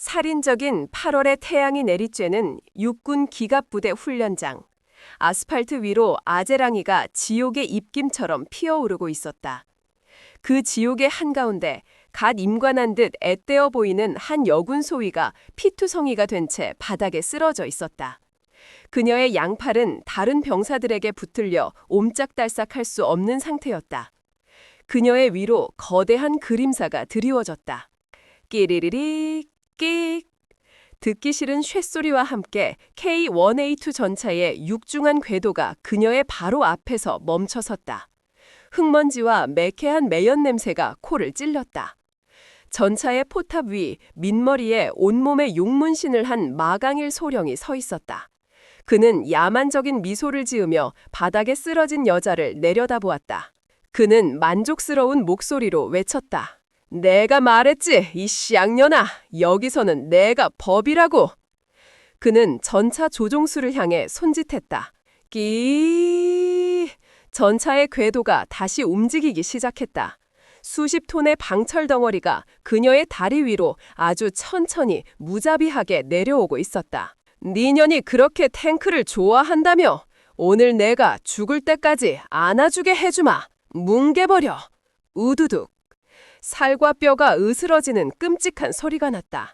살인적인 8월의 태양이 내리쬐는 육군 기갑부대 훈련장. 아스팔트 위로 아재랑이가 지옥의 입김처럼 피어오르고 있었다. 그 지옥의 한가운데 갓 임관한 듯 앳되어 보이는 한 여군 소위가 피투성이가 된 채 바닥에 쓰러져 있었다. 그녀의 양팔은 다른 병사들에게 붙들려 옴짝달싹할 수 없는 상태였다. 그녀의 위로 거대한 그림사가 드리워졌다. 끼리리리 끽. 듣기 싫은 쇳소리와 함께 K1A2 전차의 육중한 궤도가 그녀의 바로 앞에서 멈춰섰다. 흙먼지와 매캐한 매연 냄새가 코를 찔렀다. 전차의 포탑 위 민머리에 온몸에 용문신을 한 마강일 소령이 서 있었다. 그는 야만적인 미소를 지으며 바닥에 쓰러진 여자를 내려다보았다. 그는 만족스러운 목소리로 외쳤다. 내가 말했지, 이 쌍년아. 여기서는 내가 법이라고. 그는 전차 조종수를 향해 손짓했다. 끼. 전차의 궤도가 다시 움직이기 시작했다. 수십 톤의 방철 덩어리가 그녀의 다리 위로 아주 천천히 무자비하게 내려오고 있었다. 니년이 그렇게 탱크를 좋아한다며? 오늘 내가 죽을 때까지 안아주게 해주마. 뭉개버려. 우두둑. 살과 뼈가 으스러지는 끔찍한 소리가 났다.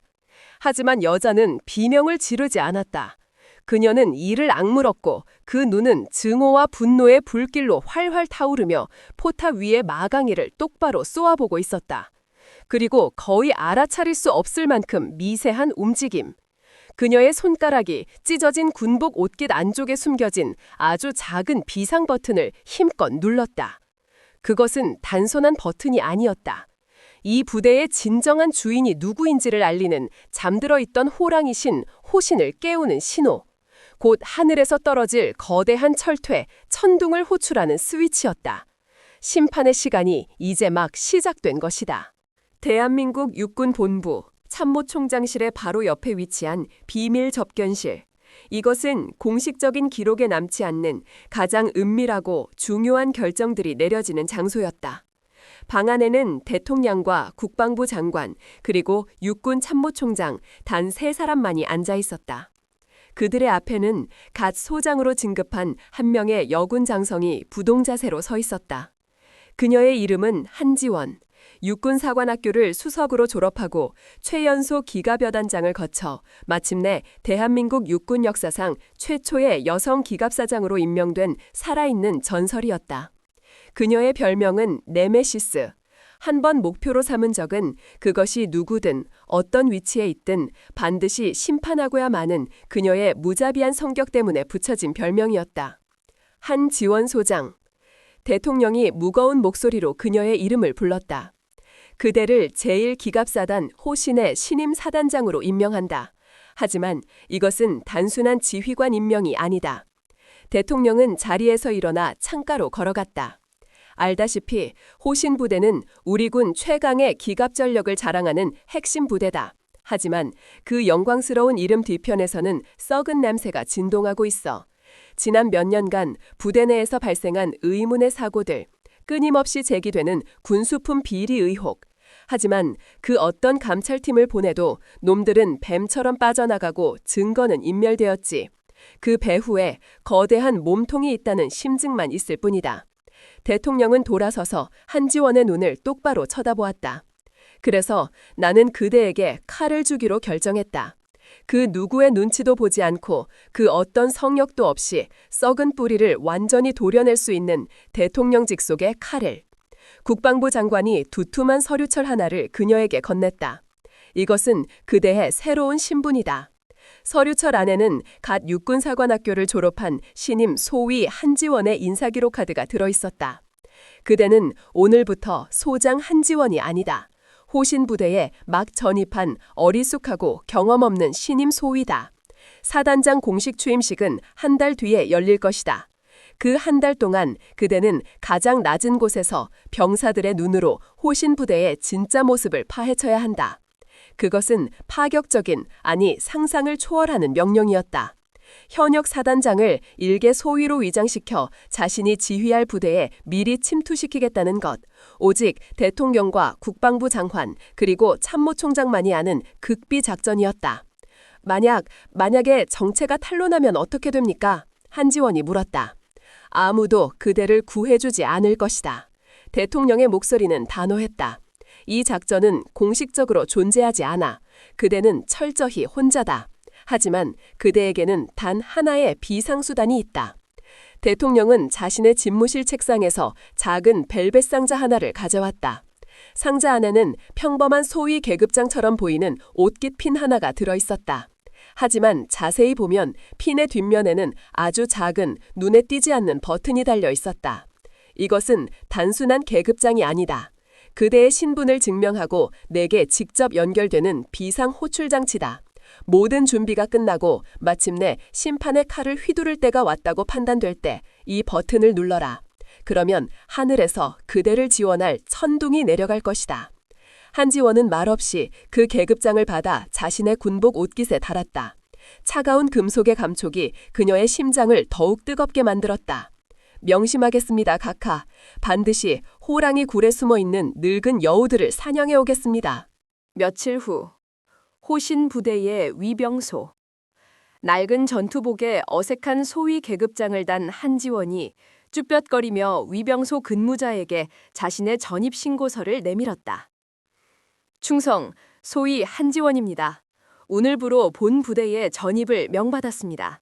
하지만 여자는 비명을 지르지 않았다. 그녀는 이를 악물었고 그 눈은 증오와 분노의 불길로 활활 타오르며 포탑 위의 마강이를 똑바로 쏘아보고 있었다. 그리고 거의 알아차릴 수 없을 만큼 미세한 움직임. 그녀의 손가락이 찢어진 군복 옷깃 안쪽에 숨겨진 아주 작은 비상 버튼을 힘껏 눌렀다. 그것은 단순한 버튼이 아니었다. 이 부대의 진정한 주인이 누구인지를 알리는 잠들어 있던 호랑이신 호신을 깨우는 신호. 곧 하늘에서 떨어질 거대한 철퇴, 천둥을 호출하는 스위치였다. 심판의 시간이 이제 막 시작된 것이다. 대한민국 육군본부 참모총장실의 바로 옆에 위치한 비밀 접견실. 이것은 공식적인 기록에 남지 않는 가장 은밀하고 중요한 결정들이 내려지는 장소였다. 방 안에는 대통령과 국방부 장관 그리고 육군 참모총장 단 3사람만이 앉아 있었다. 그들의 앞에는 갓 소장으로 진급한 한 명의 여군 장성이 부동자세로 서 있었다. 그녀의 이름은 한지원. 육군사관학교를 수석으로 졸업하고 최연소 기갑여단장을 거쳐 마침내 대한민국 육군 역사상 최초의 여성 기갑사장으로 임명된 살아있는 전설이었다. 그녀의 별명은 네메시스. 한 번 목표로 삼은 적은 그것이 누구든 어떤 위치에 있든 반드시 심판하고야 마는 그녀의 무자비한 성격 때문에 붙여진 별명이었다. 한지원 소장. 대통령이 무거운 목소리로 그녀의 이름을 불렀다. 그대를 제1기갑사단 호신의 신임 사단장으로 임명한다. 하지만 이것은 단순한 지휘관 임명이 아니다. 대통령은 자리에서 일어나 창가로 걸어갔다. 알다시피 호신 부대는 우리 군 최강의 기갑 전력을 자랑하는 핵심 부대다. 하지만 그 영광스러운 이름 뒤편에서는 썩은 냄새가 진동하고 있어. 지난 몇 년간 부대 내에서 발생한 의문의 사고들, 끊임없이 제기되는 군수품 비리 의혹. 하지만 그 어떤 감찰팀을 보내도 놈들은 뱀처럼 빠져나가고 증거는 인멸되었지. 그 배후에 거대한 몸통이 있다는 심증만 있을 뿐이다. 대통령은 돌아서서 한지원의 눈을 똑바로 쳐다보았다. 그래서 나는 그대에게 칼을 주기로 결정했다. 그 누구의 눈치도 보지 않고 그 어떤 성역도 없이 썩은 뿌리를 완전히 도려낼 수 있는 대통령 직속의 칼을. 국방부 장관이 두툼한 서류철 하나를 그녀에게 건넸다. 이것은 그대의 새로운 신분이다. 서류철 안에는 갓 육군사관학교를 졸업한 신임 소위 한지원의 인사기록 카드가 들어있었다. 그대는 오늘부터 소장 한지원이 아니다. 호신부대에 막 전입한 어리숙하고 경험 없는 신임 소위다. 사단장 공식 취임식은 한 달 뒤에 열릴 것이다. 그 한 달 동안 그대는 가장 낮은 곳에서 병사들의 눈으로 호신부대의 진짜 모습을 파헤쳐야 한다. 그것은 파격적인, 아니 상상을 초월하는 명령이었다. 현역 사단장을 일개 소위로 위장시켜 자신이 지휘할 부대에 미리 침투시키겠다는 것. 오직 대통령과 국방부 장관 그리고 참모총장만이 아는 극비 작전이었다. 만약에 정체가 탄로나면 어떻게 됩니까? 한지원이 물었다. 아무도 그대를 구해주지 않을 것이다. 대통령의 목소리는 단호했다. 이 작전은 공식적으로 존재하지 않아. 그대는 철저히 혼자다. 하지만 그대에게는 단 하나의 비상수단이 있다. 대통령은 자신의 집무실 책상에서 작은 벨벳 상자 하나를 가져왔다. 상자 안에는 평범한 소위 계급장처럼 보이는 옷깃 핀 하나가 들어있었다. 하지만 자세히 보면 핀의 뒷면에는 아주 작은 눈에 띄지 않는 버튼이 달려 있었다. 이것은 단순한 계급장이 아니다. 그대의 신분을 증명하고 내게 직접 연결되는 비상 호출 장치다. 모든 준비가 끝나고 마침내 심판의 칼을 휘두를 때가 왔다고 판단될 때 이 버튼을 눌러라. 그러면 하늘에서 그대를 지원할 천둥이 내려갈 것이다. 한지원은 말없이 그 계급장을 받아 자신의 군복 옷깃에 달았다. 차가운 금속의 감촉이 그녀의 심장을 더욱 뜨겁게 만들었다. 명심하겠습니다, 각하. 반드시 호랑이 굴에 숨어있는 늙은 여우들을 사냥해 오겠습니다. 며칠 후 호신 부대의 위병소. 낡은 전투복에 어색한 소위 계급장을 단 한지원이 쭈뼛거리며 위병소 근무자에게 자신의 전입 신고서를 내밀었다. 충성, 소위 한지원입니다. 오늘부로 본 부대에 전입을 명받았습니다.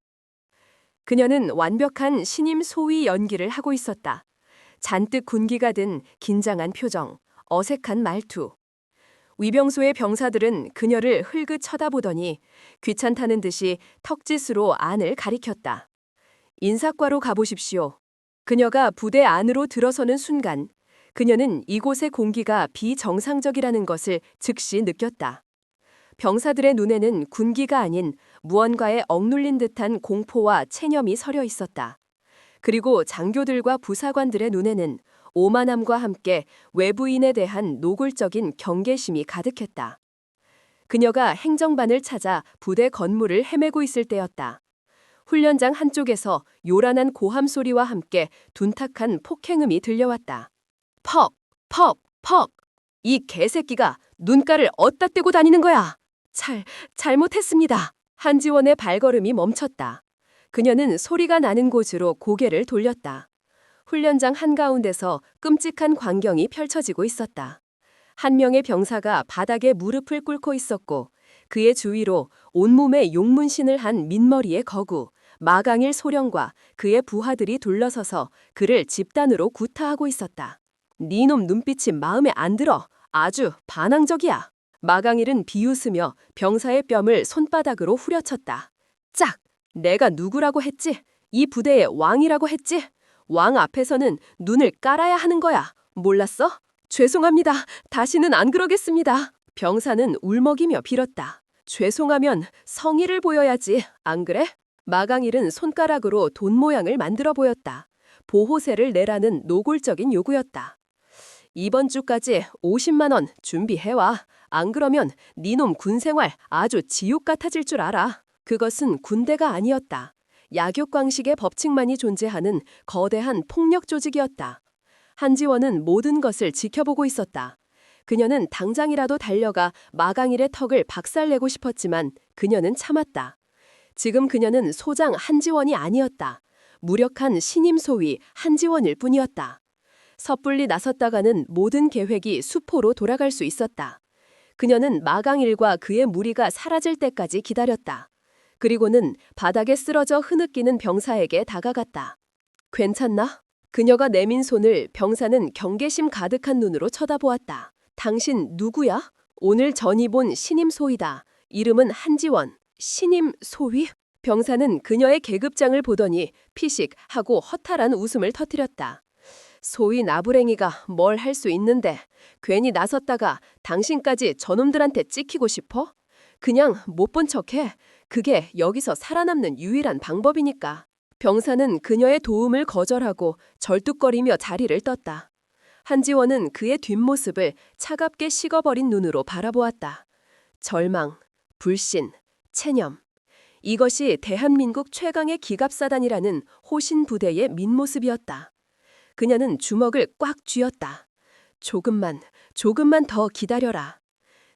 그녀는 완벽한 신임 소위 연기를 하고 있었다. 잔뜩 군기가 든 긴장한 표정, 어색한 말투. 위병소의 병사들은 그녀를 흘긋 쳐다보더니 귀찮다는 듯이 턱짓으로 안을 가리켰다. 인사과로 가보십시오. 그녀가 부대 안으로 들어서는 순간 그녀는 이곳의 공기가 비정상적이라는 것을 즉시 느꼈다. 병사들의 눈에는 군기가 아닌 무언가에 억눌린 듯한 공포와 체념이 서려 있었다. 그리고 장교들과 부사관들의 눈에는 오만함과 함께 외부인에 대한 노골적인 경계심이 가득했다. 그녀가 행정반을 찾아 부대 건물을 헤매고 있을 때였다. 훈련장 한쪽에서 요란한 고함 소리와 함께 둔탁한 폭행음이 들려왔다. 퍽! 퍽! 퍽! 이 개새끼가 눈가를 어디다 떼고 다니는 거야? 잘못했습니다. 한지원의 발걸음이 멈췄다. 그녀는 소리가 나는 곳으로 고개를 돌렸다. 훈련장 한가운데서 끔찍한 광경이 펼쳐지고 있었다. 한 명의 병사가 바닥에 무릎을 꿇고 있었고 그의 주위로 온몸에 용문신을 한 민머리의 거구, 마강일 소령과 그의 부하들이 둘러서서 그를 집단으로 구타하고 있었다. 니놈 눈빛이 마음에 안 들어. 아주 반항적이야. 마강일은 비웃으며 병사의 뺨을 손바닥으로 후려쳤다. 짝! 내가 누구라고 했지? 이 부대의 왕이라고 했지? 왕 앞에서는 눈을 깔아야 하는 거야. 몰랐어? 죄송합니다. 다시는 안 그러겠습니다. 병사는 울먹이며 빌었다. 죄송하면 성의를 보여야지. 안 그래? 마강일은 손가락으로 돈 모양을 만들어 보였다. 보호세를 내라는 노골적인 요구였다. 이번 주까지 50만 원 준비해와. 안 그러면 니놈 군생활 아주 지옥 같아질 줄 알아. 그것은 군대가 아니었다. 약육강식의 법칙만이 존재하는 거대한 폭력 조직이었다. 한지원은 모든 것을 지켜보고 있었다. 그녀는 당장이라도 달려가 마강일의 턱을 박살내고 싶었지만 그녀는 참았다. 지금 그녀는 소장 한지원이 아니었다. 무력한 신임 소위 한지원일 뿐이었다. 섣불리 나섰다가는 모든 계획이 수포로 돌아갈 수 있었다. 그녀는 마강일과 그의 무리가 사라질 때까지 기다렸다. 그리고는 바닥에 쓰러져 흐느끼는 병사에게 다가갔다. 괜찮나? 그녀가 내민 손을 병사는 경계심 가득한 눈으로 쳐다보았다. 당신 누구야? 오늘 전입 온 신임 소위다. 이름은 한지원. 신임 소위? 병사는 그녀의 계급장을 보더니 피식 하고 허탈한 웃음을 터뜨렸다. 소위 나부랭이가 뭘 할 수 있는데 괜히 나섰다가 당신까지 저놈들한테 찍히고 싶어? 그냥 못 본 척해. 그게 여기서 살아남는 유일한 방법이니까. 병사는 그녀의 도움을 거절하고 절뚝거리며 자리를 떴다. 한지원은 그의 뒷모습을 차갑게 식어버린 눈으로 바라보았다. 절망, 불신, 체념. 이것이 대한민국 최강의 기갑사단이라는 호신 부대의 민모습이었다. 그녀는 주먹을 꽉 쥐었다. 조금만 더 기다려라.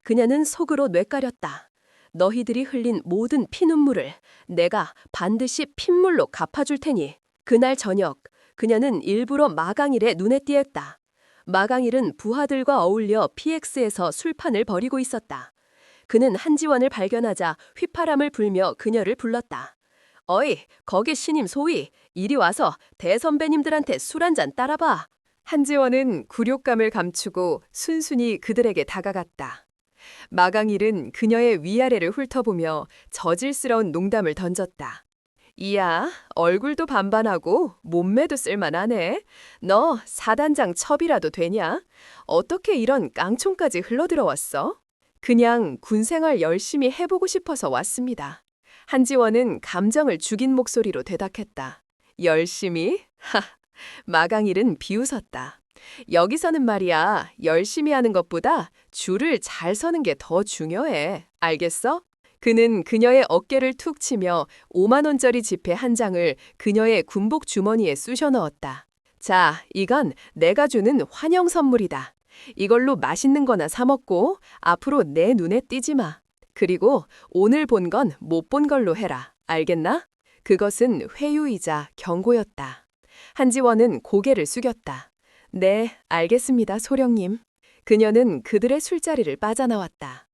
그녀는 속으로 뇌까렸다. 너희들이 흘린 모든 피눈물을 내가 반드시 핏물로 갚아줄 테니. 그날 저녁 그녀는 일부러 마강일의 눈에 띄었다. 마강일은 부하들과 어울려 PX에서 술판을 벌이고 있었다. 그는 한지원을 발견하자 휘파람을 불며 그녀를 불렀다. 어이, 거기 신임 소위, 이리 와서 대선배님들한테 술 한잔 따라봐. 한지원은 굴욕감을 감추고 순순히 그들에게 다가갔다. 마강일은 그녀의 위아래를 훑어보며 저질스러운 농담을 던졌다. 이야, 얼굴도 반반하고 몸매도 쓸만하네. 너 사단장 첩이라도 되냐? 어떻게 이런 깡총까지 흘러들어왔어? 그냥 군생활 열심히 해보고 싶어서 왔습니다. 한지원은 감정을 죽인 목소리로 대답했다. 열심히? 하, 마강일은 비웃었다. 여기서는 말이야, 열심히 하는 것보다 줄을 잘 서는 게 더 중요해. 알겠어? 그는 그녀의 어깨를 툭 치며 5만 원짜리 지폐 한 장을 그녀의 군복 주머니에 쑤셔 넣었다. 자, 이건 내가 주는 환영 선물이다. 이걸로 맛있는 거나 사 먹고 앞으로 내 눈에 띄지 마. 그리고 오늘 본 건 못 본 걸로 해라. 알겠나? 그것은 회유이자 경고였다. 한지원은 고개를 숙였다. 네, 알겠습니다, 소령님. 그녀는 그들의 술자리를 빠져나왔다.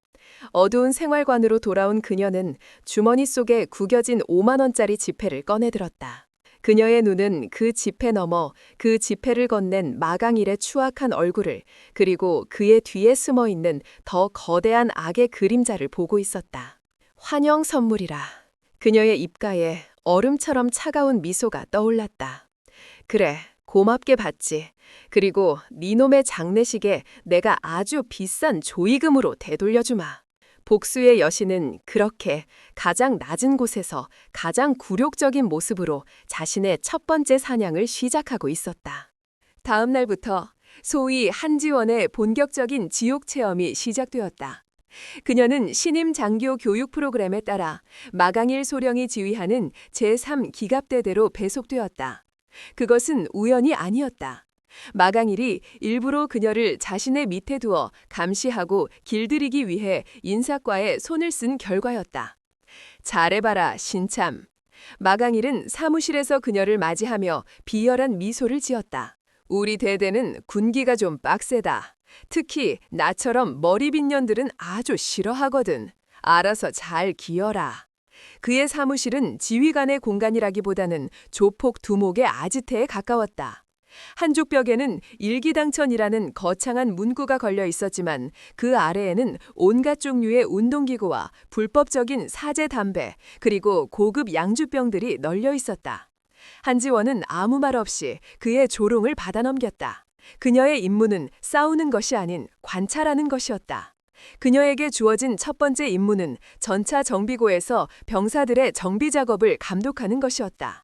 어두운 생활관으로 돌아온 그녀는 주머니 속에 구겨진 5만 원짜리 지폐를 꺼내들었다. 그녀의 눈은 그 지폐 너머 그 지폐를 건넨 마강일의 추악한 얼굴을 그리고 그의 뒤에 숨어있는 더 거대한 악의 그림자를 보고 있었다. 환영 선물이라. 그녀의 입가에 얼음처럼 차가운 미소가 떠올랐다. 그래, 고맙게 받지. 그리고 네놈의 장례식에 내가 아주 비싼 조의금으로 되돌려주마. 복수의 여신은 그렇게 가장 낮은 곳에서 가장 굴욕적인 모습으로 자신의 첫 번째 사냥을 시작하고 있었다. 다음 날부터 소위 한지원의 본격적인 지옥 체험이 시작되었다. 그녀는 신임 장교 교육 프로그램에 따라 마강일 소령이 지휘하는 제3기갑대대로 배속되었다. 그것은 우연이 아니었다. 마강일이 일부러 그녀를 자신의 밑에 두어 감시하고 길들이기 위해 인사과에 손을 쓴 결과였다. 잘해봐라, 신참. 마강일은 사무실에서 그녀를 맞이하며 비열한 미소를 지었다. 우리 대대는 군기가 좀 빡세다. 특히 나처럼 머리 빈 년들은 아주 싫어하거든. 알아서 잘 기어라. 그의 사무실은 지휘관의 공간이라기보다는 조폭 두목의 아지트에 가까웠다. 한쪽 벽에는 일기당천이라는 거창한 문구가 걸려 있었지만 그 아래에는 온갖 종류의 운동기구와 불법적인 사제 담배 그리고 고급 양주병들이 널려 있었다. 한지원은 아무 말 없이 그의 조롱을 받아넘겼다. 그녀의 임무는 싸우는 것이 아닌 관찰하는 것이었다. 그녀에게 주어진 첫 번째 임무는 전차 정비고에서 병사들의 정비 작업을 감독하는 것이었다.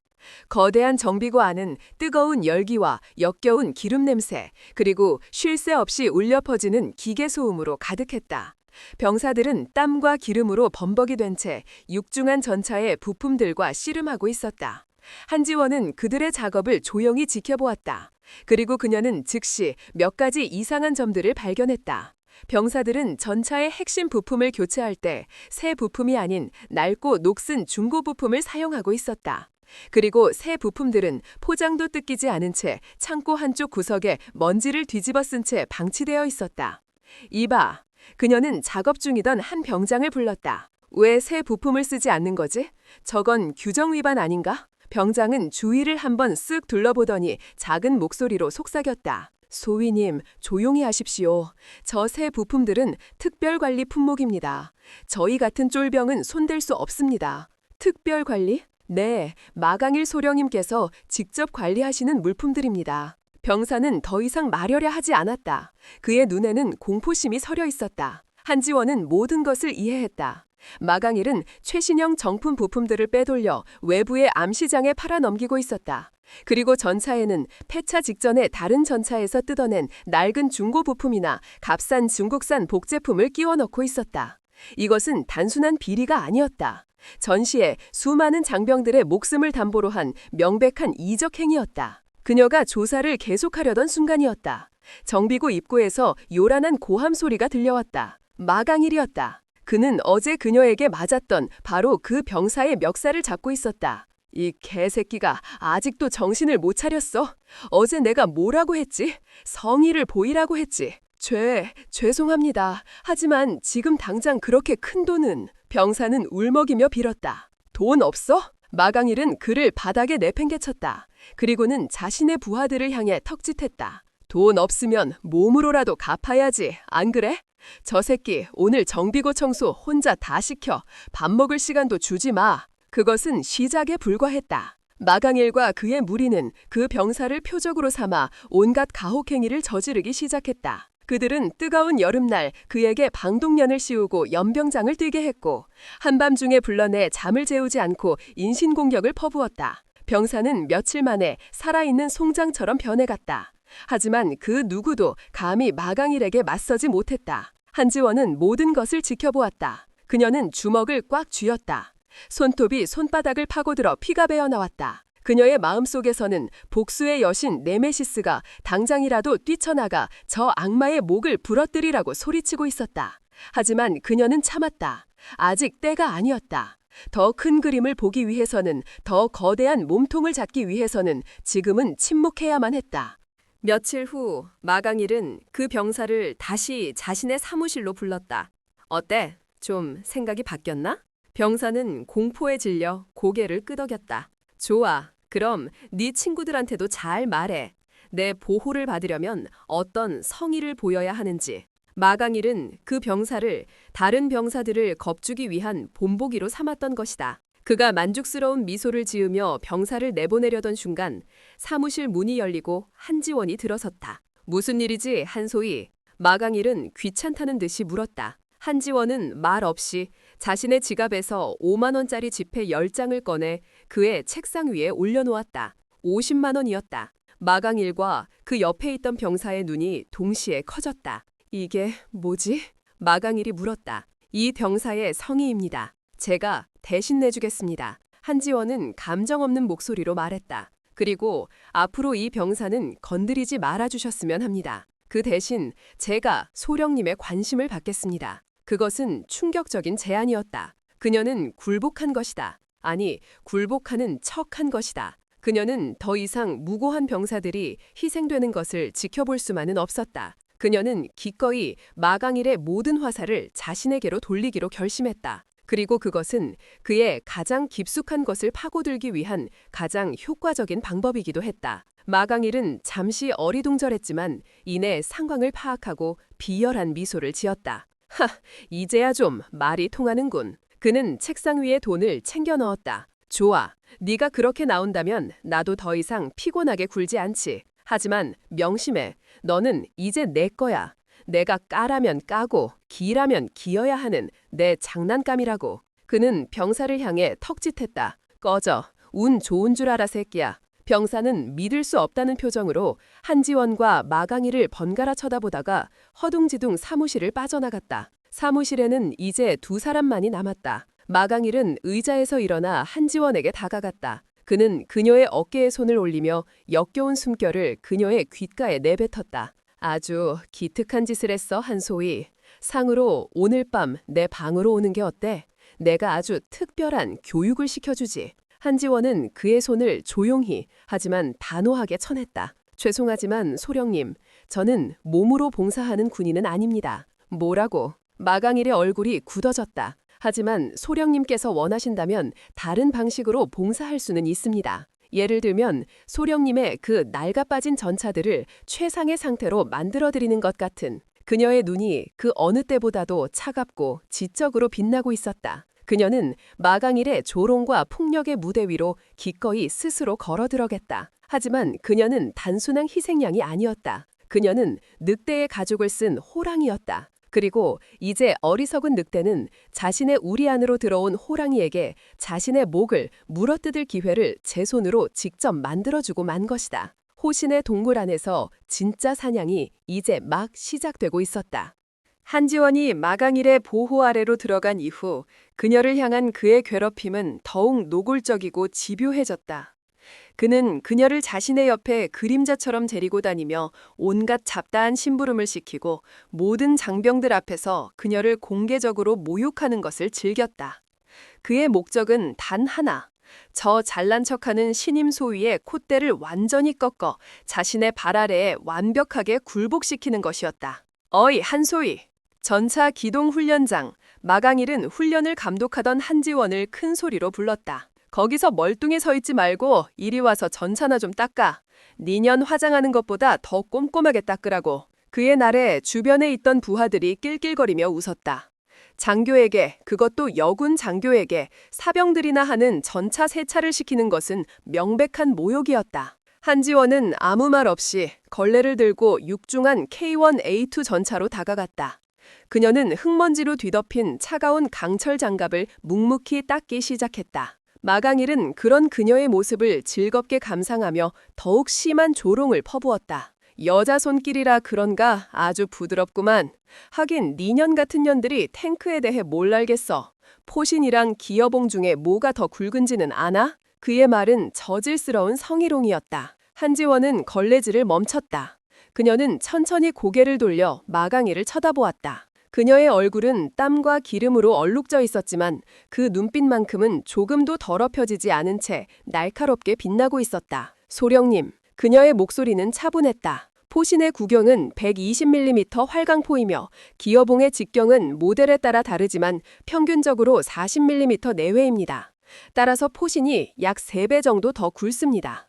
거대한 정비고 안은 뜨거운 열기와 역겨운 기름 냄새, 그리고 쉴 새 없이 울려 퍼지는 기계 소음으로 가득했다. 병사들은 땀과 기름으로 범벅이 된 채 육중한 전차의 부품들과 씨름하고 있었다. 한지원은 그들의 작업을 조용히 지켜보았다. 그리고 그녀는 즉시 몇 가지 이상한 점들을 발견했다. 병사들은 전차의 핵심 부품을 교체할 때 새 부품이 아닌 낡고 녹슨 중고 부품을 사용하고 있었다. 그리고 새 부품들은 포장도 뜯기지 않은 채 창고 한쪽 구석에 먼지를 뒤집어 쓴 채 방치되어 있었다. 이봐, 그녀는 작업 중이던 한 병장을 불렀다. 왜 새 부품을 쓰지 않는 거지? 저건 규정 위반 아닌가? 병장은 주위를 한번 쓱 둘러보더니 작은 목소리로 속삭였다. 소위님, 조용히 하십시오. 저 새 부품들은 특별관리 품목입니다. 저희 같은 쫄병은 손댈 수 없습니다. 특별관리? 네, 마강일 소령님께서 직접 관리하시는 물품들입니다. 병사는 더 이상 말하려 하지 않았다. 그의 눈에는 공포심이 서려 있었다. 한지원은 모든 것을 이해했다. 마강일은 최신형 정품 부품들을 빼돌려 외부의 암시장에 팔아넘기고 있었다. 그리고 전차에는 폐차 직전에 다른 전차에서 뜯어낸 낡은 중고 부품이나 값싼 중국산 복제품을 끼워 넣고 있었다. 이것은 단순한 비리가 아니었다. 전시에 수많은 장병들의 목숨을 담보로 한 명백한 이적 행위였다. 그녀가 조사를 계속하려던 순간이었다. 정비고 입구에서 요란한 고함 소리가 들려왔다. 마강일이었다. 그는 어제 그녀에게 맞았던 바로 그 병사의 멱살을 잡고 있었다. 이 개새끼가 아직도 정신을 못 차렸어? 어제 내가 뭐라고 했지? 성의를 보이라고 했지. 죄송합니다. 하지만 지금 당장 그렇게 큰 돈은... 병사는 울먹이며 빌었다. 돈 없어? 마강일은 그를 바닥에 내팽개쳤다. 그리고는 자신의 부하들을 향해 턱짓했다. 돈 없으면 몸으로라도 갚아야지, 안 그래? 저 새끼 오늘 정비고 청소 혼자 다 시켜. 밥 먹을 시간도 주지 마. 그것은 시작에 불과했다. 마강일과 그의 무리는 그 병사를 표적으로 삼아 온갖 가혹행위를 저지르기 시작했다. 그들은 뜨거운 여름날 그에게 방독면을 씌우고 연병장을 뛰게 했고 한밤중에 불러내 잠을 재우지 않고 인신공격을 퍼부었다. 병사는 며칠 만에 살아있는 송장처럼 변해갔다. 하지만 그 누구도 감히 마강일에게 맞서지 못했다. 한지원은 모든 것을 지켜보았다. 그녀는 주먹을 꽉 쥐었다. 손톱이 손바닥을 파고들어 피가 배어나왔다. 그녀의 마음속에서는 복수의 여신 네메시스가 당장이라도 뛰쳐나가 저 악마의 목을 부러뜨리라고 소리치고 있었다. 하지만 그녀는 참았다. 아직 때가 아니었다. 더 큰 그림을 보기 위해서는, 더 거대한 몸통을 잡기 위해서는 지금은 침묵해야만 했다. 며칠 후 마강일은 그 병사를 다시 자신의 사무실로 불렀다. 어때? 좀 생각이 바뀌었나? 병사는 공포에 질려 고개를 끄덕였다. 좋아. 그럼 네 친구들한테도 잘 말해. 내 보호를 받으려면 어떤 성의를 보여야 하는지. 마강일은 그 병사를 다른 병사들을 겁주기 위한 본보기로 삼았던 것이다. 그가 만족스러운 미소를 지으며 병사를 내보내려던 순간 사무실 문이 열리고 한지원이 들어섰다. 무슨 일이지, 한소희? 마강일은 귀찮다는 듯이 물었다. 한지원은 말 없이 자신의 지갑에서 5만 원짜리 지폐 10장을 꺼내 그의 책상 위에 올려놓았다. 50만 원이었다. 마강일과 그 옆에 있던 병사의 눈이 동시에 커졌다. 이게 뭐지? 마강일이 물었다. 이 병사의 성의입니다. 제가 대신 내주겠습니다. 한지원은 감정 없는 목소리로 말했다. 그리고 앞으로 이 병사는 건드리지 말아주셨으면 합니다. 그 대신 제가 소령님의 관심을 받겠습니다. 그것은 충격적인 제안이었다. 그녀는 굴복한 것이다. 아니, 굴복하는 척한 것이다. 그녀는 더 이상 무고한 병사들이 희생되는 것을 지켜볼 수만은 없었다. 그녀는 기꺼이 마강일의 모든 화살을 자신에게로 돌리기로 결심했다. 그리고 그것은 그의 가장 깊숙한 것을 파고들기 위한 가장 효과적인 방법이기도 했다. 마강일은 잠시 어리둥절했지만 이내 상황을 파악하고 비열한 미소를 지었다. 하, 이제야 좀 말이 통하는군. 그는 책상 위에 돈을 챙겨 넣었다. 좋아, 네가 그렇게 나온다면 나도 더 이상 피곤하게 굴지 않지. 하지만 명심해, 너는 이제 내 거야. 내가 까라면 까고 기라면 기어야 하는 내 장난감이라고. 그는 병사를 향해 턱짓했다. 꺼져, 운 좋은 줄 알아 새끼야. 병사는 믿을 수 없다는 표정으로 한지원과 마강일을 번갈아 쳐다보다가 허둥지둥 사무실을 빠져나갔다. 사무실에는 이제 두 사람만이 남았다. 마강일은 의자에서 일어나 한지원에게 다가갔다. 그는 그녀의 어깨에 손을 올리며 역겨운 숨결을 그녀의 귓가에 내뱉었다. 아주 기특한 짓을 했어, 한소희. 상으로 오늘 밤 내 방으로 오는 게 어때? 내가 아주 특별한 교육을 시켜주지. 한지원은 그의 손을 조용히 하지만 단호하게 쳐냈다. 죄송하지만 소령님, 저는 몸으로 봉사하는 군인은 아닙니다. 뭐라고? 마강일의 얼굴이 굳어졌다. 하지만 소령님께서 원하신다면 다른 방식으로 봉사할 수는 있습니다. 예를 들면 소령님의 그 낡아빠진 전차들을 최상의 상태로 만들어드리는 것 같은. 그녀의 눈이 그 어느 때보다도 차갑고 지적으로 빛나고 있었다. 그녀는 마강일의 조롱과 폭력의 무대 위로 기꺼이 스스로 걸어 들어갔다. 하지만 그녀는 단순한 희생양이 아니었다. 그녀는 늑대의 가죽을 쓴 호랑이였다. 그리고 이제 어리석은 늑대는 자신의 우리 안으로 들어온 호랑이에게 자신의 목을 물어뜯을 기회를 제 손으로 직접 만들어주고 만 것이다. 호신의 동굴 안에서 진짜 사냥이 이제 막 시작되고 있었다. 한지원이 마강일의 보호 아래로 들어간 이후 그녀를 향한 그의 괴롭힘은 더욱 노골적이고 집요해졌다. 그는 그녀를 자신의 옆에 그림자처럼 데리고 다니며 온갖 잡다한 심부름을 시키고 모든 장병들 앞에서 그녀를 공개적으로 모욕하는 것을 즐겼다. 그의 목적은 단 하나. 저 잘난 척하는 신임 소위의 콧대를 완전히 꺾어 자신의 발 아래에 완벽하게 굴복시키는 것이었다. 어이 한소위! 전차 기동 훈련장, 마강일은 훈련을 감독하던 한지원을 큰 소리로 불렀다. 거기서 멀뚱히 서 있지 말고 이리 와서 전차나 좀 닦아. 니년 화장하는 것보다 더 꼼꼼하게 닦으라고. 그의 날에 주변에 있던 부하들이 낄낄거리며 웃었다. 장교에게, 그것도 여군 장교에게 사병들이나 하는 전차 세차를 시키는 것은 명백한 모욕이었다. 한지원은 아무 말 없이 걸레를 들고 육중한 K1A2 전차로 다가갔다. 그녀는 흙먼지로 뒤덮인 차가운 강철 장갑을 묵묵히 닦기 시작했다. 마강일은 그런 그녀의 모습을 즐겁게 감상하며 더욱 심한 조롱을 퍼부었다. 여자 손길이라 그런가 아주 부드럽구만. 하긴 니년 같은 년들이 탱크에 대해 뭘 알겠어. 포신이랑 기어봉 중에 뭐가 더 굵은지는 아나? 그의 말은 저질스러운 성희롱이었다. 한지원은 걸레질을 멈췄다. 그녀는 천천히 고개를 돌려 마강일을 쳐다보았다. 그녀의 얼굴은 땀과 기름으로 얼룩져 있었지만 그 눈빛만큼은 조금도 더럽혀지지 않은 채 날카롭게 빛나고 있었다. 소령님, 그녀의 목소리는 차분했다. 포신의 구경은 120mm 활강포이며 기어봉의 직경은 모델에 따라 다르지만 평균적으로 40mm 내외입니다. 따라서 포신이 약 3배 정도 더 굵습니다.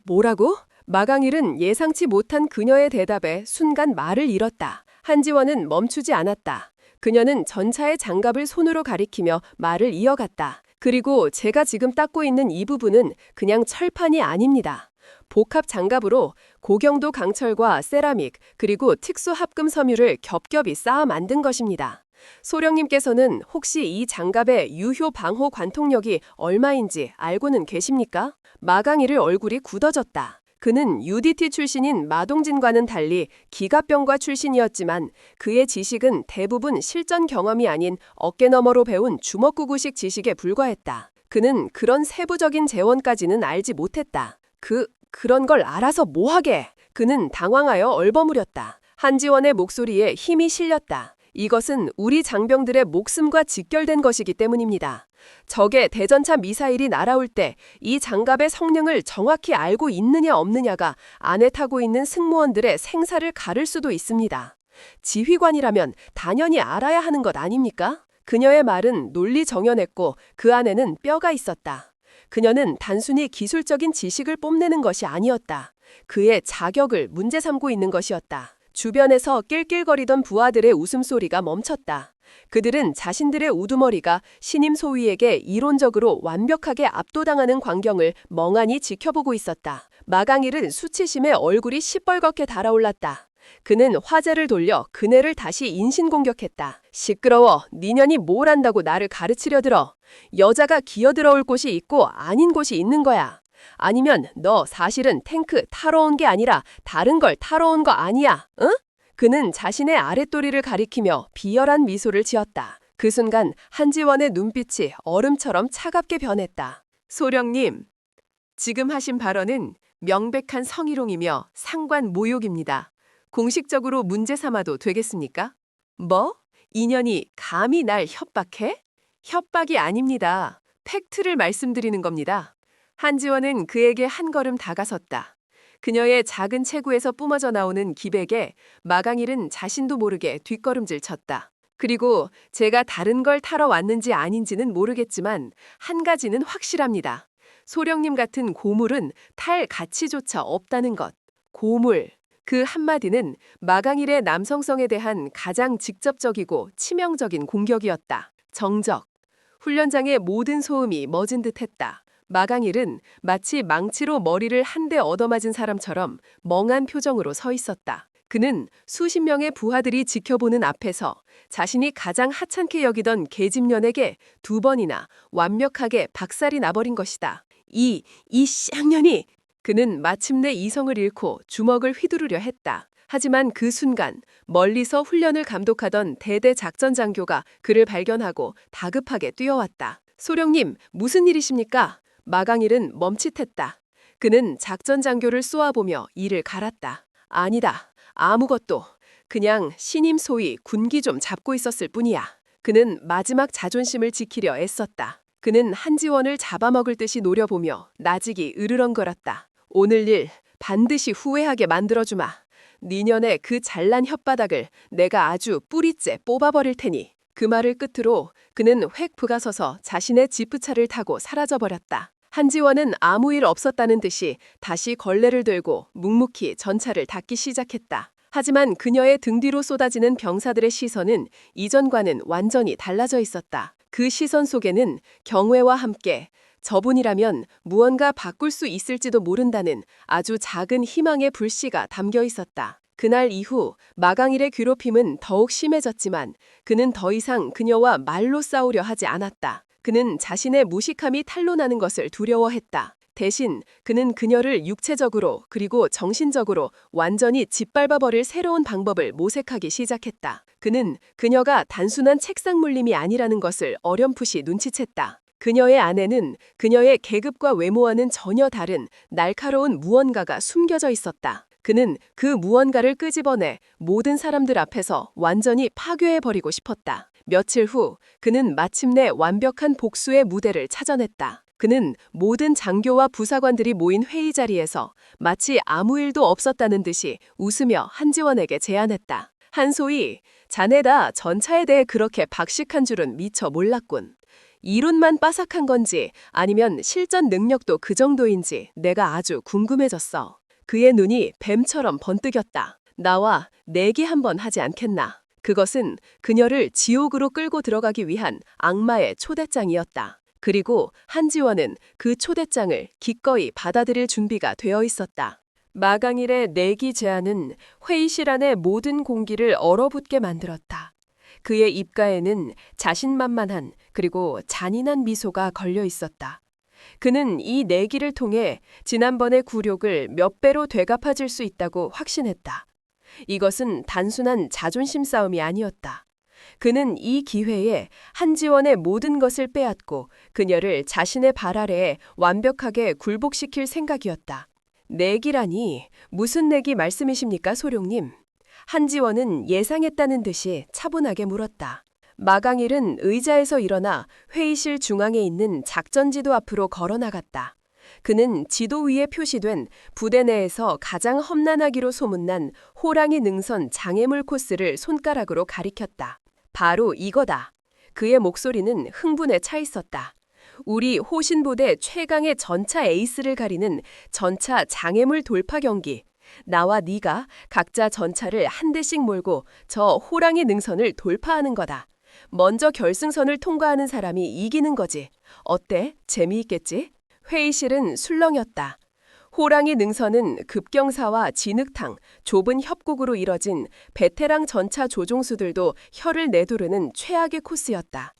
뭐라고? 마강일은 예상치 못한 그녀의 대답에 순간 말을 잃었다. 한지원은 멈추지 않았다. 그녀는 전차의 장갑을 손으로 가리키며 말을 이어갔다. 그리고 제가 지금 닦고 있는 이 부분은 그냥 철판이 아닙니다. 복합 장갑으로 고경도 강철과 세라믹 그리고 특수 합금 섬유를 겹겹이 쌓아 만든 것입니다. 소령님께서는 혹시 이 장갑의 유효 방호 관통력이 얼마인지 알고는 계십니까? 마강일의 얼굴이 굳어졌다. 그는 UDT 출신인 마동진과는 달리 기갑병과 출신이었지만 그의 지식은 대부분 실전 경험이 아닌 어깨너머로 배운 주먹구구식 지식에 불과했다. 그는 그런 세부적인 재원까지는 알지 못했다. 그런 걸 알아서 뭐하게? 그는 당황하여 얼버무렸다. 한지원의 목소리에 힘이 실렸다. 이것은 우리 장병들의 목숨과 직결된 것이기 때문입니다. 적의 대전차 미사일이 날아올 때 이 장갑의 성능을 정확히 알고 있느냐 없느냐가 안에 타고 있는 승무원들의 생사를 가를 수도 있습니다. 지휘관이라면 당연히 알아야 하는 것 아닙니까? 그녀의 말은 논리 정연했고 그 안에는 뼈가 있었다. 그녀는 단순히 기술적인 지식을 뽐내는 것이 아니었다. 그의 자격을 문제 삼고 있는 것이었다. 주변에서 낄낄거리던 부하들의 웃음소리가 멈췄다. 그들은 자신들의 우두머리가 신임 소위에게 이론적으로 완벽하게 압도당하는 광경을 멍하니 지켜보고 있었다. 마강일은 수치심에 얼굴이 시뻘겋게 달아올랐다. 그는 화제를 돌려 그네를 다시 인신공격했다. 시끄러워. 니년이 뭘 안다고 나를 가르치려 들어. 여자가 기어들어올 곳이 있고 아닌 곳이 있는 거야. 아니면 너 사실은 탱크 타러 온 게 아니라 다른 걸 타러 온 거 아니야, 응? 그는 자신의 아랫도리를 가리키며 비열한 미소를 지었다. 그 순간 한지원의 눈빛이 얼음처럼 차갑게 변했다. 소령님, 지금 하신 발언은 명백한 성희롱이며 상관 모욕입니다. 공식적으로 문제 삼아도 되겠습니까? 뭐? 인연이 감히 날 협박해? 협박이 아닙니다. 팩트를 말씀드리는 겁니다. 한지원은 그에게 한 걸음 다가섰다. 그녀의 작은 체구에서 뿜어져 나오는 기백에 마강일은 자신도 모르게 뒷걸음질 쳤다. 그리고 제가 다른 걸 타러 왔는지 아닌지는 모르겠지만 한 가지는 확실합니다. 소령님 같은 고물은 탈 가치조차 없다는 것. 고물. 그 한마디는 마강일의 남성성에 대한 가장 직접적이고 치명적인 공격이었다. 정적. 훈련장의 모든 소음이 멎은 듯했다. 마강일은 마치 망치로 머리를 한 대 얻어맞은 사람처럼 멍한 표정으로 서 있었다. 그는 수십 명의 부하들이 지켜보는 앞에서 자신이 가장 하찮게 여기던 계집년에게 2번이나 완벽하게 박살이 나버린 것이다. 이 쌍년이! 그는 마침내 이성을 잃고 주먹을 휘두르려 했다. 하지만 그 순간 멀리서 훈련을 감독하던 대대 작전 장교가 그를 발견하고 다급하게 뛰어왔다. 소령님, 무슨 일이십니까? 마강일은 멈칫했다. 그는 작전 장교를 쏘아보며 이를 갈았다. 아니다. 아무것도. 그냥 신임 소위 군기 좀 잡고 있었을 뿐이야. 그는 마지막 자존심을 지키려 애썼다. 그는 한지원을 잡아먹을 듯이 노려보며 나직이 으르렁거렸다. 오늘 일 반드시 후회하게 만들어주마. 니년의 그 잘난 혓바닥을 내가 아주 뿌리째 뽑아버릴 테니. 그 말을 끝으로 그는 획 부가서서 자신의 지프차를 타고 사라져버렸다. 한지원은 아무 일 없었다는 듯이 다시 걸레를 들고 묵묵히 전차를 닫기 시작했다. 하지만 그녀의 등 뒤로 쏟아지는 병사들의 시선은 이전과는 완전히 달라져 있었다. 그 시선 속에는 경외와 함께 저분이라면 무언가 바꿀 수 있을지도 모른다는 아주 작은 희망의 불씨가 담겨 있었다. 그날 이후 마강일의 괴롭힘은 더욱 심해졌지만 그는 더 이상 그녀와 말로 싸우려 하지 않았다. 그는 자신의 무식함이 탄로나는 것을 두려워했다. 대신 그는 그녀를 육체적으로 그리고 정신적으로 완전히 짓밟아버릴 새로운 방법을 모색하기 시작했다. 그는 그녀가 단순한 책상 물림이 아니라는 것을 어렴풋이 눈치챘다. 그녀의 안에는 그녀의 계급과 외모와는 전혀 다른 날카로운 무언가가 숨겨져 있었다. 그는 그 무언가를 끄집어내 모든 사람들 앞에서 완전히 파괴해버리고 싶었다. 며칠 후 그는 마침내 완벽한 복수의 무대를 찾아냈다. 그는 모든 장교와 부사관들이 모인 회의 자리에서 마치 아무 일도 없었다는 듯이 웃으며 한지원에게 제안했다. 한소희, 자네다 전차에 대해 그렇게 박식한 줄은 미처 몰랐군. 이론만 빠삭한 건지 아니면 실전 능력도 그 정도인지 내가 아주 궁금해졌어. 그의 눈이 뱀처럼 번뜩였다. 나와 내기 한번 하지 않겠나. 그것은 그녀를 지옥으로 끌고 들어가기 위한 악마의 초대장이었다. 그리고 한지원은 그 초대장을 기꺼이 받아들일 준비가 되어 있었다. 마강일의 내기 제안은 회의실 안의 모든 공기를 얼어붙게 만들었다. 그의 입가에는 자신만만한 그리고 잔인한 미소가 걸려 있었다. 그는 이 내기를 통해 지난번의 굴욕을 몇 배로 되갚아줄 수 있다고 확신했다. 이것은 단순한 자존심 싸움이 아니었다. 그는 이 기회에 한지원의 모든 것을 빼앗고 그녀를 자신의 발 아래에 완벽하게 굴복시킬 생각이었다. 내기라니 무슨 내기 말씀이십니까, 소룡님? 한지원은 예상했다는 듯이 차분하게 물었다. 마강일은 의자에서 일어나 회의실 중앙에 있는 작전지도 앞으로 걸어나갔다. 그는 지도 위에 표시된 부대 내에서 가장 험난하기로 소문난 호랑이 능선 장애물 코스를 손가락으로 가리켰다. 바로 이거다. 그의 목소리는 흥분에 차 있었다. 우리 호신부대 최강의 전차 에이스를 가리는 전차 장애물 돌파 경기. 나와 네가 각자 전차를 한 대씩 몰고 저 호랑이 능선을 돌파하는 거다. 먼저 결승선을 통과하는 사람이 이기는 거지. 어때? 재미있겠지? 회의실은 술렁였다. 호랑이 능선은 급경사와 진흙탕, 좁은 협곡으로 이뤄진 베테랑 전차 조종수들도 혀를 내두르는 최악의 코스였다.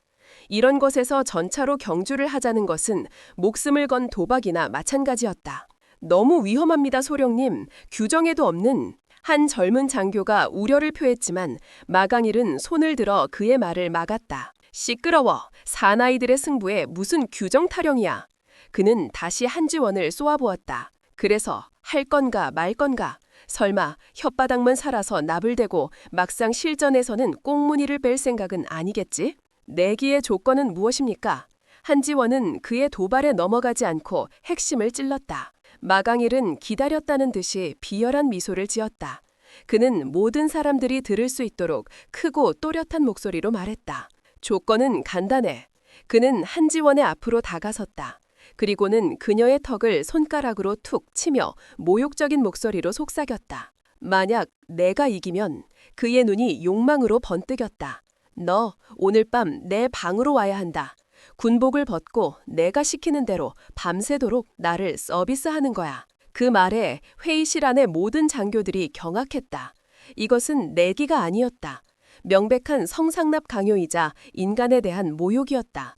이런 곳에서 전차로 경주를 하자는 것은 목숨을 건 도박이나 마찬가지였다. 너무 위험합니다, 소령님. 규정에도 없는. 한 젊은 장교가 우려를 표했지만 마강일은 손을 들어 그의 말을 막았다. 시끄러워. 사나이들의 승부에 무슨 규정 타령이야. 그는 다시 한지원을 쏘아보았다. 그래서 할 건가 말 건가. 설마 혓바닥만 살아서 나불대고 막상 실전에서는 꽁무니를 뺄 생각은 아니겠지? 내기의 조건은 무엇입니까? 한지원은 그의 도발에 넘어가지 않고 핵심을 찔렀다. 마강일은 기다렸다는 듯이 비열한 미소를 지었다. 그는 모든 사람들이 들을 수 있도록 크고 또렷한 목소리로 말했다. 조건은 간단해. 그는 한지원의 앞으로 다가섰다. 그리고는 그녀의 턱을 손가락으로 툭 치며 모욕적인 목소리로 속삭였다. 만약 내가 이기면 그의 눈이 욕망으로 번뜩였다. 너 오늘 밤 내 방으로 와야 한다. 군복을 벗고 내가 시키는 대로 밤새도록 나를 서비스하는 거야. 그 말에 회의실 안의 모든 장교들이 경악했다. 이것은 내기가 아니었다. 명백한 성상납 강요이자 인간에 대한 모욕이었다.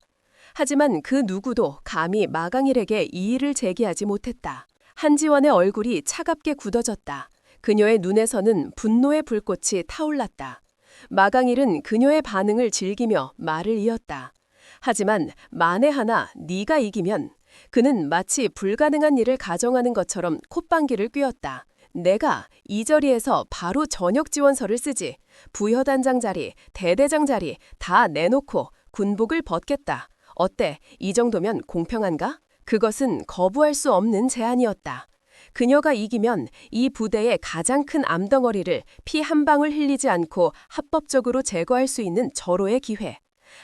하지만 그 누구도 감히 마강일에게 이의를 제기하지 못했다. 한지원의 얼굴이 차갑게 굳어졌다. 그녀의 눈에서는 분노의 불꽃이 타올랐다. 마강일은 그녀의 반응을 즐기며 말을 이었다. 하지만 만에 하나 네가 이기면 그는 마치 불가능한 일을 가정하는 것처럼 콧방귀를 뀌었다. 내가 이 자리에서 바로 전역 지원서를 쓰지. 부여단장 자리, 대대장 자리 다 내놓고 군복을 벗겠다. 어때? 이 정도면 공평한가? 그것은 거부할 수 없는 제안이었다. 그녀가 이기면 이 부대의 가장 큰 암덩어리를 피 한 방울 흘리지 않고 합법적으로 제거할 수 있는 절호의 기회.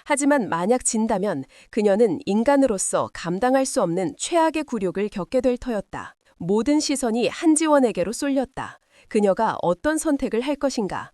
하지만 만약 진다면 그녀는 인간으로서 감당할 수 없는 최악의 굴욕을 겪게 될 터였다. 모든 시선이 한지원에게로 쏠렸다. 그녀가 어떤 선택을 할 것인가?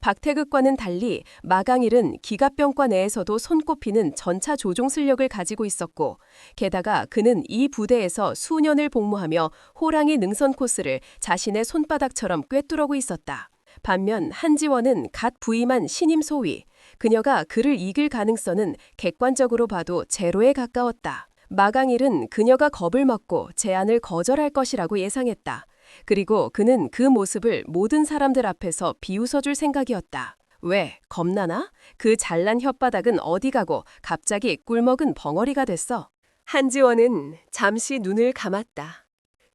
박태극과는 달리 마강일은 기갑병과 내에서도 손꼽히는 전차 조종 실력을 가지고 있었고, 게다가 그는 이 부대에서 수년을 복무하며 호랑이 능선 코스를 자신의 손바닥처럼 꿰뚫고 있었다. 반면 한지원은 갓 부임한 신임 소위, 그녀가 그를 이길 가능성은 객관적으로 봐도 제로에 가까웠다. 마강일은 그녀가 겁을 먹고 제안을 거절할 것이라고 예상했다. 그리고 그는 그 모습을 모든 사람들 앞에서 비웃어줄 생각이었다. 왜? 겁나나? 그 잘난 혓바닥은 어디 가고 갑자기 꿀먹은 벙어리가 됐어. 한지원은 잠시 눈을 감았다.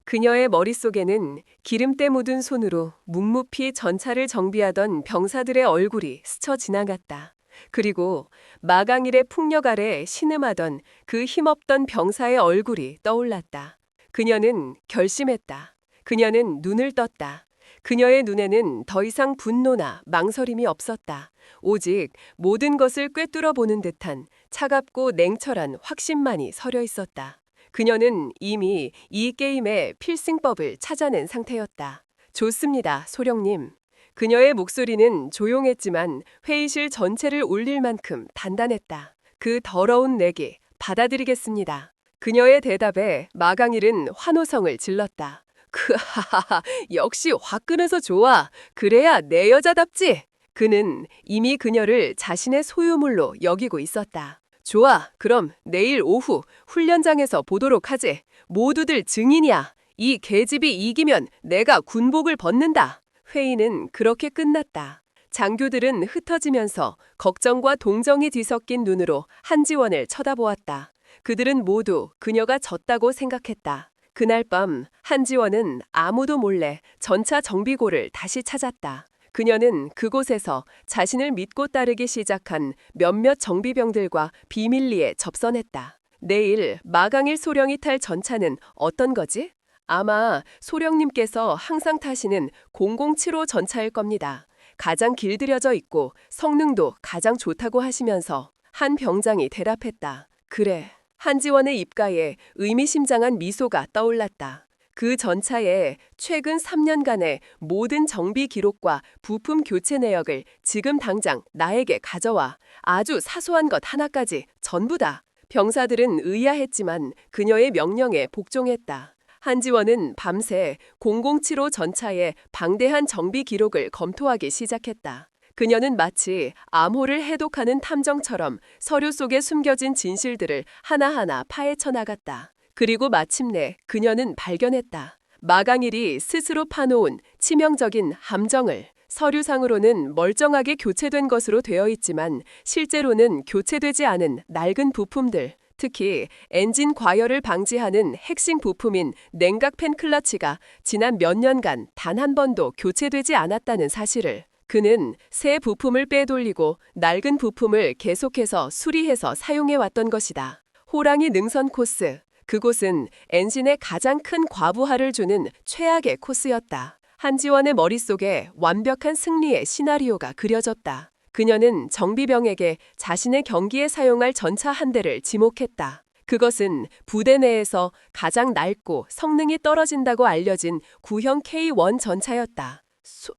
그녀의 머릿속에는 기름때 묻은 손으로 묵묵히 전차를 정비하던 병사들의 얼굴이 스쳐 지나갔다. 그리고 마강일의 풍력 아래 신음하던 그 힘없던 병사의 얼굴이 떠올랐다. 그녀는 결심했다. 그녀는 눈을 떴다. 그녀의 눈에는 더 이상 분노나 망설임이 없었다. 오직 모든 것을 꿰뚫어 보는 듯한 차갑고 냉철한 확신만이 서려 있었다. 그녀는 이미 이 게임의 필승법을 찾아낸 상태였다. 좋습니다, 소령님. 그녀의 목소리는 조용했지만 회의실 전체를 울릴 만큼 단단했다. 그 더러운 내기 받아들이겠습니다. 그녀의 대답에 마강일은 환호성을 질렀다. 하하하, 역시 화끈해서 좋아. 그래야 내 여자답지. 그는 이미 그녀를 자신의 소유물로 여기고 있었다. 좋아, 그럼 내일 오후 훈련장에서 보도록 하지. 모두들 증인이야. 이 계집이 이기면 내가 군복을 벗는다. 회의는 그렇게 끝났다. 장교들은 흩어지면서 걱정과 동정이 뒤섞인 눈으로 한지원을 쳐다보았다. 그들은 모두 그녀가 졌다고 생각했다. 그날 밤 한지원은 아무도 몰래 전차 정비고를 다시 찾았다. 그녀는 그곳에서 자신을 믿고 따르기 시작한 몇몇 정비병들과 비밀리에 접선했다. 내일 마강일 소령이 탈 전차는 어떤 거지? 아마 소령님께서 항상 타시는 0075 전차일 겁니다. 가장 길들여져 있고 성능도 가장 좋다고 하시면서 한 병장이 대답했다. 그래. 한지원의 입가에 의미심장한 미소가 떠올랐다. 그 전차에 최근 3년간의 모든 정비 기록과 부품 교체 내역을 지금 당장 나에게 가져와. 아주 사소한 것 하나까지 전부 다. 병사들은 의아했지만 그녀의 명령에 복종했다. 한지원은 밤새 0075 전차의 방대한 정비 기록을 검토하기 시작했다. 그녀는 마치 암호를 해독하는 탐정처럼 서류 속에 숨겨진 진실들을 하나하나 파헤쳐 나갔다. 그리고 마침내 그녀는 발견했다. 마강일이 스스로 파놓은 치명적인 함정을. 서류상으로는 멀쩡하게 교체된 것으로 되어 있지만 실제로는 교체되지 않은 낡은 부품들, 특히 엔진 과열을 방지하는 핵심 부품인 냉각 팬 클러치가 지난 몇 년간 단 한 번도 교체되지 않았다는 사실을. 그는 새 부품을 빼돌리고 낡은 부품을 계속해서 수리해서 사용해왔던 것이다. 호랑이 능선 코스. 그곳은 엔진에 가장 큰 과부하를 주는 최악의 코스였다. 한지원의 머릿속에 완벽한 승리의 시나리오가 그려졌다. 그녀는 정비병에게 자신의 경기에 사용할 전차 한 대를 지목했다. 그것은 부대 내에서 가장 낡고 성능이 떨어진다고 알려진 구형 K1 전차였다.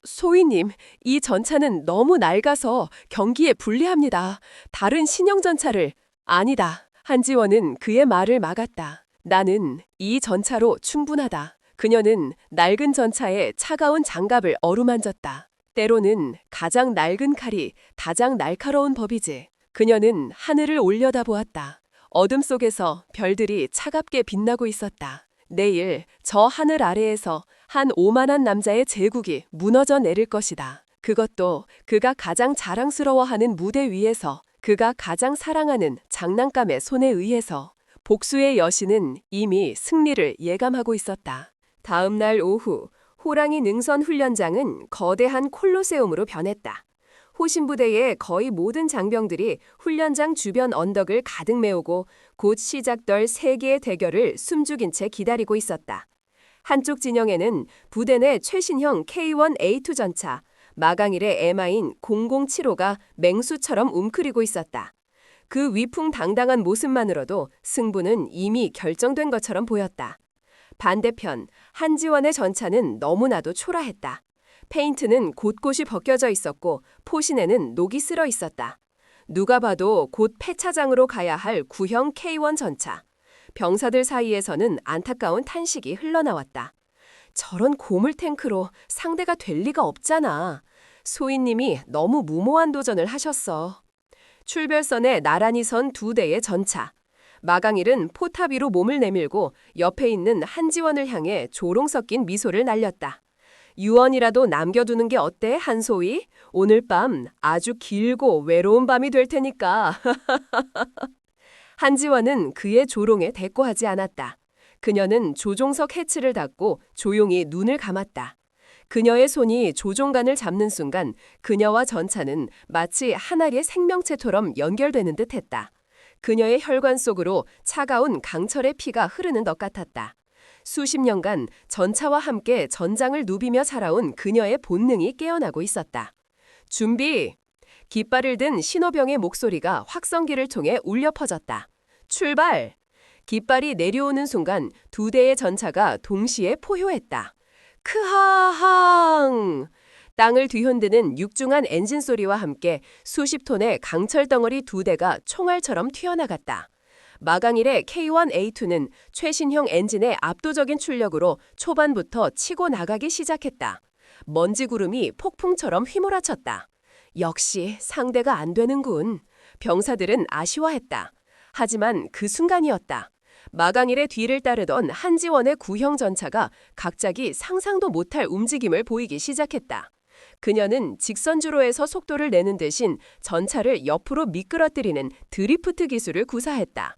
소위님, 이 전차는 너무 낡아서 경기에 불리합니다. 다른 신형 전차를... 아니다. 한지원은 그의 말을 막았다. 나는 이 전차로 충분하다. 그녀는 낡은 전차에 차가운 장갑을 어루만졌다. 때로는 가장 낡은 칼이 가장 날카로운 법이지. 그녀는 하늘을 올려다보았다. 어둠 속에서 별들이 차갑게 빛나고 있었다. 내일 저 하늘 아래에서 한 오만한 남자의 제국이 무너져 내릴 것이다. 그것도 그가 가장 자랑스러워하는 무대 위에서, 그가 가장 사랑하는 장난감의 손에 의해서. 복수의 여신은 이미 승리를 예감하고 있었다. 다음 날 오후, 호랑이 능선 훈련장은 거대한 콜로세움으로 변했다. 호신부대의 거의 모든 장병들이 훈련장 주변 언덕을 가득 메우고 곧 시작될 세 개의 대결을 숨죽인 채 기다리고 있었다. 한쪽 진영에는 부대 내 최신형 K1A2 전차, 마강일의 에마인 007호가 맹수처럼 웅크리고 있었다. 그 위풍당당한 모습만으로도 승부는 이미 결정된 것처럼 보였다. 반대편, 한지원의 전차는 너무나도 초라했다. 페인트는 곳곳이 벗겨져 있었고 포신에는 녹이 쓸어 있었다. 누가 봐도 곧 폐차장으로 가야 할 구형 K1 전차. 병사들 사이에서는 안타까운 탄식이 흘러나왔다. 저런 고물 탱크로 상대가 될 리가 없잖아. 소인님이 너무 무모한 도전을 하셨어. 출별선에 나란히 선 두 대의 전차. 마강일은 포탑 위로 몸을 내밀고 옆에 있는 한지원을 향해 조롱 섞인 미소를 날렸다. 유언이라도 남겨두는 게 어때, 한소희? 오늘 밤 아주 길고 외로운 밤이 될 테니까. 한지원은 그의 조롱에 대꾸하지 않았다. 그녀는 조종석 해치를 닫고 조용히 눈을 감았다. 그녀의 손이 조종관을 잡는 순간 그녀와 전차는 마치 하나의 생명체처럼 연결되는 듯했다. 그녀의 혈관 속으로 차가운 강철의 피가 흐르는 것 같았다. 수십 년간 전차와 함께 전장을 누비며 살아온 그녀의 본능이 깨어나고 있었다. 준비! 깃발을 든 신호병의 목소리가 확성기를 통해 울려 퍼졌다. 출발! 깃발이 내려오는 순간 두 대의 전차가 동시에 포효했다. 크하항! 땅을 뒤흔드는 육중한 엔진 소리와 함께 수십 톤의 강철 덩어리 두 대가 총알처럼 튀어나갔다. 마강일의 K1A2는 최신형 엔진의 압도적인 출력으로 초반부터 치고 나가기 시작했다. 먼지 구름이 폭풍처럼 휘몰아쳤다. 역시 상대가 안 되는군. 병사들은 아쉬워했다. 하지만 그 순간이었다. 마강일의 뒤를 따르던 한지원의 구형 전차가 갑자기 상상도 못할 움직임을 보이기 시작했다. 그녀는 직선주로에서 속도를 내는 대신 전차를 옆으로 미끄러뜨리는 드리프트 기술을 구사했다.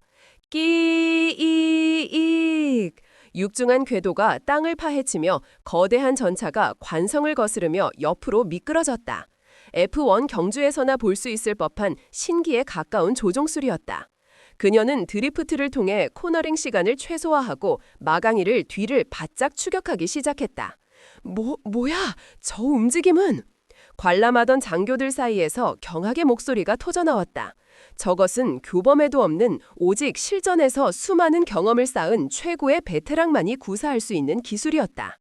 끼익! 육중한 궤도가 땅을 파헤치며 거대한 전차가 관성을 거스르며 옆으로 미끄러졌다. F1 경주에서나 볼 수 있을 법한 신기에 가까운 조종술이었다. 그녀는 드리프트를 통해 코너링 시간을 최소화하고 마강이를 뒤를 바짝 추격하기 시작했다. 뭐야? 저 움직임은? 관람하던 장교들 사이에서 경악의 목소리가 터져나왔다. 저것은 교범에도 없는 오직 실전에서 수많은 경험을 쌓은 최고의 베테랑만이 구사할 수 있는 기술이었다.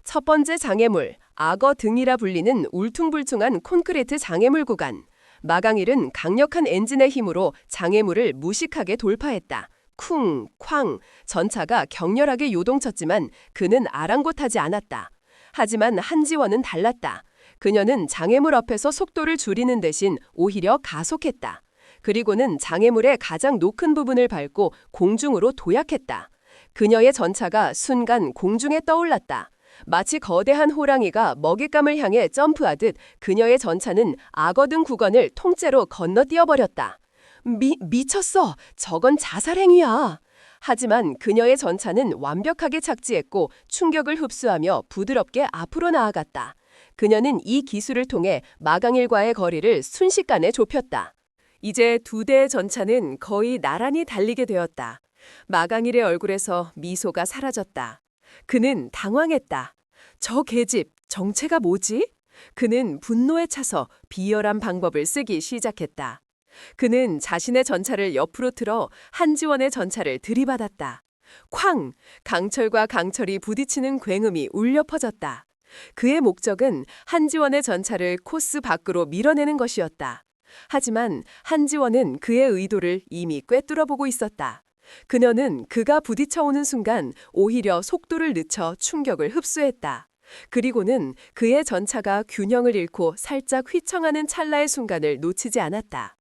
첫 번째 장애물, 악어 등이라 불리는 울퉁불퉁한 콘크리트 장애물 구간. 마강일은 강력한 엔진의 힘으로 장애물을 무식하게 돌파했다. 쿵, 쾅, 전차가 격렬하게 요동쳤지만 그는 아랑곳하지 않았다. 하지만 한지원은 달랐다. 그녀는 장애물 앞에서 속도를 줄이는 대신 오히려 가속했다. 그리고는 장애물의 가장 높은 부분을 밟고 공중으로 도약했다. 그녀의 전차가 순간 공중에 떠올랐다. 마치 거대한 호랑이가 먹잇감을 향해 점프하듯 그녀의 전차는 악어 등 구간을 통째로 건너뛰어버렸다. 미쳤어. 저건 자살행위야. 하지만 그녀의 전차는 완벽하게 착지했고 충격을 흡수하며 부드럽게 앞으로 나아갔다. 그녀는 이 기술을 통해 마강일과의 거리를 순식간에 좁혔다. 이제 두 대의 전차는 거의 나란히 달리게 되었다. 마강일의 얼굴에서 미소가 사라졌다. 그는 당황했다. 저 계집, 정체가 뭐지? 그는 분노에 차서 비열한 방법을 쓰기 시작했다. 그는 자신의 전차를 옆으로 틀어 한지원의 전차를 들이받았다. 쾅! 강철과 강철이 부딪히는 굉음이 울려 퍼졌다. 그의 목적은 한지원의 전차를 코스 밖으로 밀어내는 것이었다. 하지만 한지원은 그의 의도를 이미 꿰뚫어보고 있었다. 그녀는 그가 부딪혀오는 순간 오히려 속도를 늦춰 충격을 흡수했다. 그리고는 그의 전차가 균형을 잃고 살짝 휘청하는 찰나의 순간을 놓치지 않았다.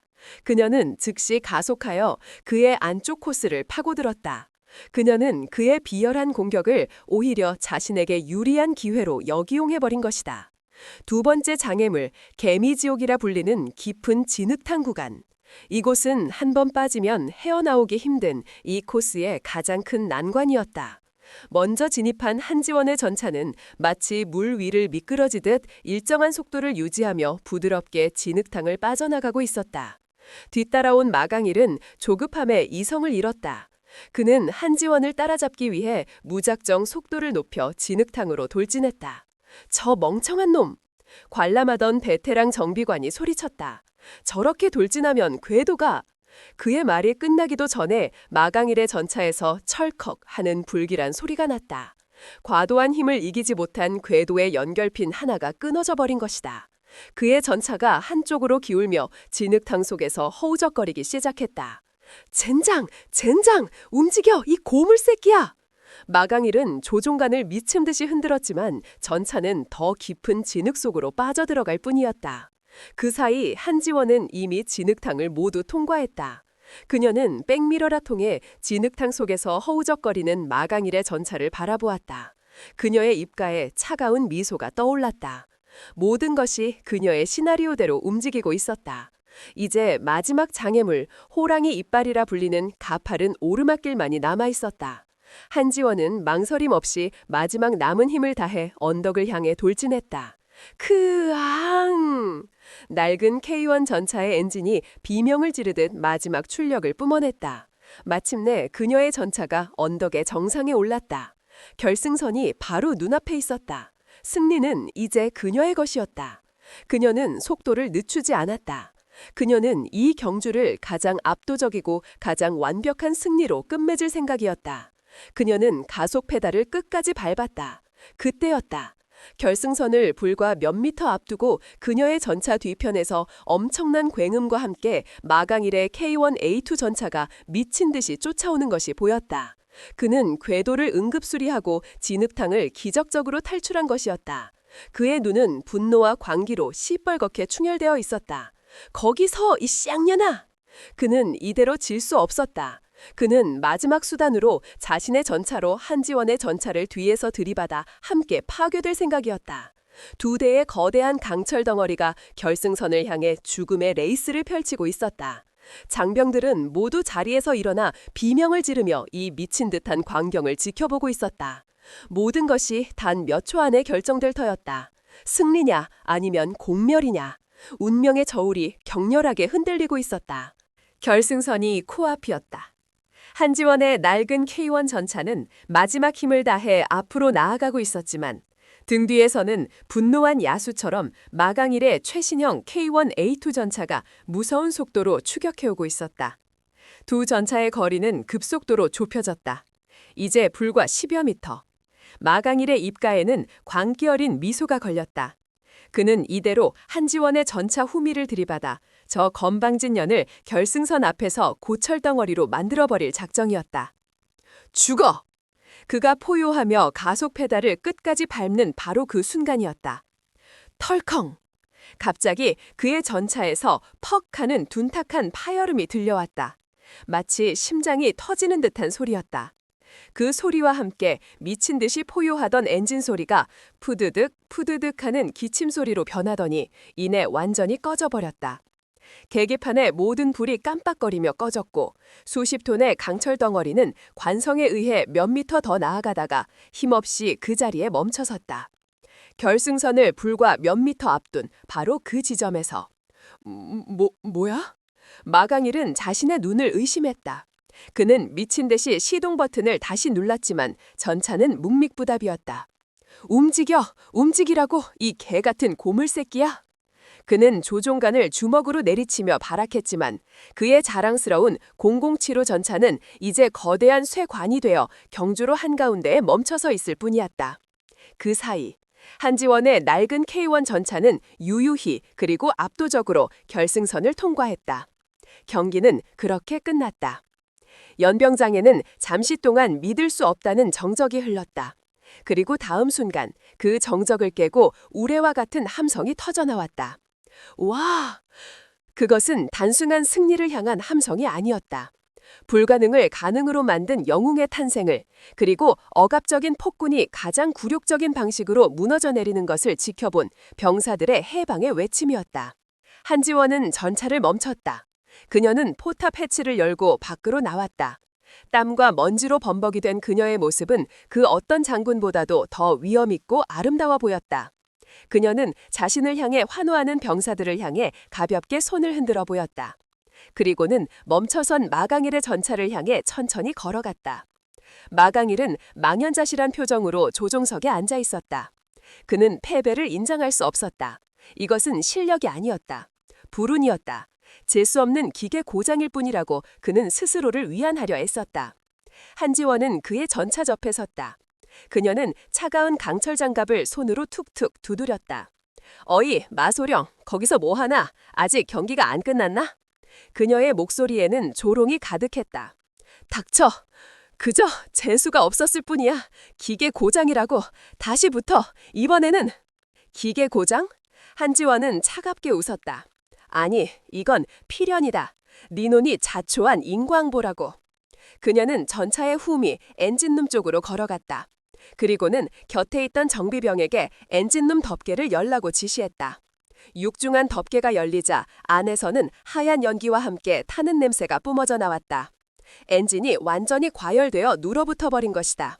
그녀는 즉시 가속하여 그의 안쪽 코스를 파고들었다. 그녀는 그의 비열한 공격을 오히려 자신에게 유리한 기회로 역이용해버린 것이다. 두 번째 장애물, 개미지옥이라 불리는 깊은 진흙탕 구간. 이곳은 한 번 빠지면 헤어나오기 힘든 이 코스의 가장 큰 난관이었다. 먼저 진입한 한지원의 전차는 마치 물 위를 미끄러지듯 일정한 속도를 유지하며 부드럽게 진흙탕을 빠져나가고 있었다. 뒤따라온 마강일은 조급함에 이성을 잃었다. 그는 한지원을 따라잡기 위해 무작정 속도를 높여 진흙탕으로 돌진했다. 저 멍청한 놈! 관람하던 베테랑 정비관이 소리쳤다. 저렇게 돌진하면 궤도가... 그의 말이 끝나기도 전에 마강일의 전차에서 철컥 하는 불길한 소리가 났다. 과도한 힘을 이기지 못한 궤도의 연결핀 하나가 끊어져 버린 것이다. 그의 전차가 한쪽으로 기울며 진흙탕 속에서 허우적거리기 시작했다. 젠장! 젠장! 움직여! 이 고물 새끼야! 마강일은 조종간을 미친 듯이 흔들었지만 전차는 더 깊은 진흙 속으로 빠져들어갈 뿐이었다. 그 사이 한지원은 이미 진흙탕을 모두 통과했다. 그녀는 백미러라 통해 진흙탕 속에서 허우적거리는 마강일의 전차를 바라보았다. 그녀의 입가에 차가운 미소가 떠올랐다. 모든 것이 그녀의 시나리오대로 움직이고 있었다. 이제 마지막 장애물, 호랑이 이빨이라 불리는 가파른 오르막길만이 남아있었다. 한지원은 망설임 없이 마지막 남은 힘을 다해 언덕을 향해 돌진했다. 크앙! 낡은 K1 전차의 엔진이 비명을 지르듯 마지막 출력을 뿜어냈다. 마침내 그녀의 전차가 언덕의 정상에 올랐다. 결승선이 바로 눈앞에 있었다. 승리는 이제 그녀의 것이었다. 그녀는 속도를 늦추지 않았다. 그녀는 이 경주를 가장 압도적이고 가장 완벽한 승리로 끝맺을 생각이었다. 그녀는 가속 페달을 끝까지 밟았다. 그때였다. 결승선을 불과 몇 미터 앞두고 그녀의 전차 뒤편에서 엄청난 굉음과 함께 마강일의 K1A2 전차가 미친 듯이 쫓아오는 것이 보였다. 그는 궤도를 응급수리하고 진흙탕을 기적적으로 탈출한 것이었다. 그의 눈은 분노와 광기로 시뻘겋게 충혈되어 있었다. 거기서 이 쌍년아! 그는 이대로 질 수 없었다. 그는 마지막 수단으로 자신의 전차로 한지원의 전차를 뒤에서 들이받아 함께 파괴될 생각이었다. 두 대의 거대한 강철 덩어리가 결승선을 향해 죽음의 레이스를 펼치고 있었다. 장병들은 모두 자리에서 일어나 비명을 지르며 이 미친 듯한 광경을 지켜보고 있었다. 모든 것이 단 몇 초 안에 결정될 터였다. 승리냐 아니면 공멸이냐. 운명의 저울이 격렬하게 흔들리고 있었다. 결승선이 코앞이었다. 한지원의 낡은 K1 전차는 마지막 힘을 다해 앞으로 나아가고 있었지만 등 뒤에서는 분노한 야수처럼 마강일의 최신형 K1A2 전차가 무서운 속도로 추격해오고 있었다. 두 전차의 거리는 급속도로 좁혀졌다. 이제 불과 10여 미터. 마강일의 입가에는 광기 어린 미소가 걸렸다. 그는 이대로 한지원의 전차 후미를 들이받아 저 건방진 년을 결승선 앞에서 고철덩어리로 만들어버릴 작정이었다. 죽어! 그가 포효하며 가속 페달을 끝까지 밟는 바로 그 순간이었다. 털컹! 갑자기 그의 전차에서 퍽 하는 둔탁한 파열음이 들려왔다. 마치 심장이 터지는 듯한 소리였다. 그 소리와 함께 미친 듯이 포효하던 엔진 소리가 푸드득 푸드득 하는 기침 소리로 변하더니 이내 완전히 꺼져버렸다. 계기판의 모든 불이 깜빡거리며 꺼졌고 수십 톤의 강철 덩어리는 관성에 의해 몇 미터 더 나아가다가 힘없이 그 자리에 멈춰섰다. 결승선을 불과 몇 미터 앞둔 바로 그 지점에서 뭐야? 마강일은 자신의 눈을 의심했다. 그는 미친 듯이 시동 버튼을 다시 눌렀지만 전차는 묵묵부답이었다. 움직이라고 이 개같은 고물새끼야. 그는 조종관을 주먹으로 내리치며 발악했지만 그의 자랑스러운 007호 전차는 이제 거대한 쇠관이 되어 경주로 한가운데에 멈춰서 있을 뿐이었다. 그 사이 한지원의 낡은 K1 전차는 유유히 그리고 압도적으로 결승선을 통과했다. 경기는 그렇게 끝났다. 연병장에는 잠시 동안 믿을 수 없다는 정적이 흘렀다. 그리고 다음 순간 그 정적을 깨고 우레와 같은 함성이 터져나왔다. 와! 그것은 단순한 승리를 향한 함성이 아니었다. 불가능을 가능으로 만든 영웅의 탄생을, 그리고 억압적인 폭군이 가장 굴욕적인 방식으로 무너져 내리는 것을 지켜본 병사들의 해방의 외침이었다. 한지원은 전차를 멈췄다. 그녀는 포탑 해치를 열고 밖으로 나왔다. 땀과 먼지로 범벅이 된 그녀의 모습은 그 어떤 장군보다도 더 위엄있고 아름다워 보였다. 그녀는 자신을 향해 환호하는 병사들을 향해 가볍게 손을 흔들어 보였다. 그리고는 멈춰선 마강일의 전차를 향해 천천히 걸어갔다. 마강일은 망연자실한 표정으로 조종석에 앉아 있었다. 그는 패배를 인정할 수 없었다. 이것은 실력이 아니었다. 불운이었다. 재수 없는 기계 고장일 뿐이라고 그는 스스로를 위안하려 애썼다. 한지원은 그의 전차 옆에 섰다. 그녀는 차가운 강철 장갑을 손으로 툭툭 두드렸다. 어이, 마소령, 거기서 뭐하나? 아직 경기가 안 끝났나? 그녀의 목소리에는 조롱이 가득했다. 닥쳐! 그저 재수가 없었을 뿐이야. 기계 고장이라고. 다시 붙어. 이번에는. 기계 고장? 한지원은 차갑게 웃었다. 아니, 이건 필연이다. 네 눈이 자초한 인광보라고. 그녀는 전차의 후미 엔진룸 쪽으로 걸어갔다. 그리고는 곁에 있던 정비병에게 엔진룸 덮개를 열라고 지시했다. 육중한 덮개가 열리자 안에서는 하얀 연기와 함께 타는 냄새가 뿜어져 나왔다. 엔진이 완전히 과열되어 눌어붙어 버린 것이다.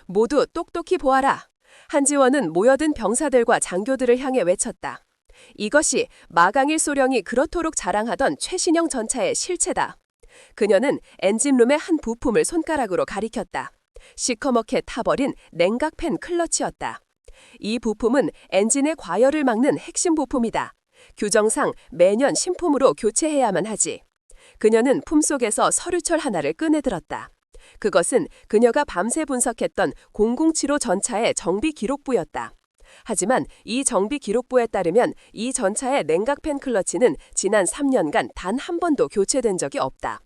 모두 똑똑히 보아라. 한지원은 모여든 병사들과 장교들을 향해 외쳤다. 이것이 마강일 소령이 그렇도록 자랑하던 최신형 전차의 실체다. 그녀는 엔진룸의 한 부품을 손가락으로 가리켰다. 시커멓게 타버린 냉각팬 클러치였다. 이 부품은 엔진의 과열을 막는 핵심 부품이다. 규정상 매년 신품으로 교체해야만 하지. 그녀는 품속에서 서류철 하나를 꺼내들었다. 그것은 그녀가 밤새 분석했던 007호 전차의 정비 기록부였다. 하지만 이 정비 기록부에 따르면 이 전차의 냉각팬 클러치는 지난 3년간 단 한 번도 교체된 적이 없다.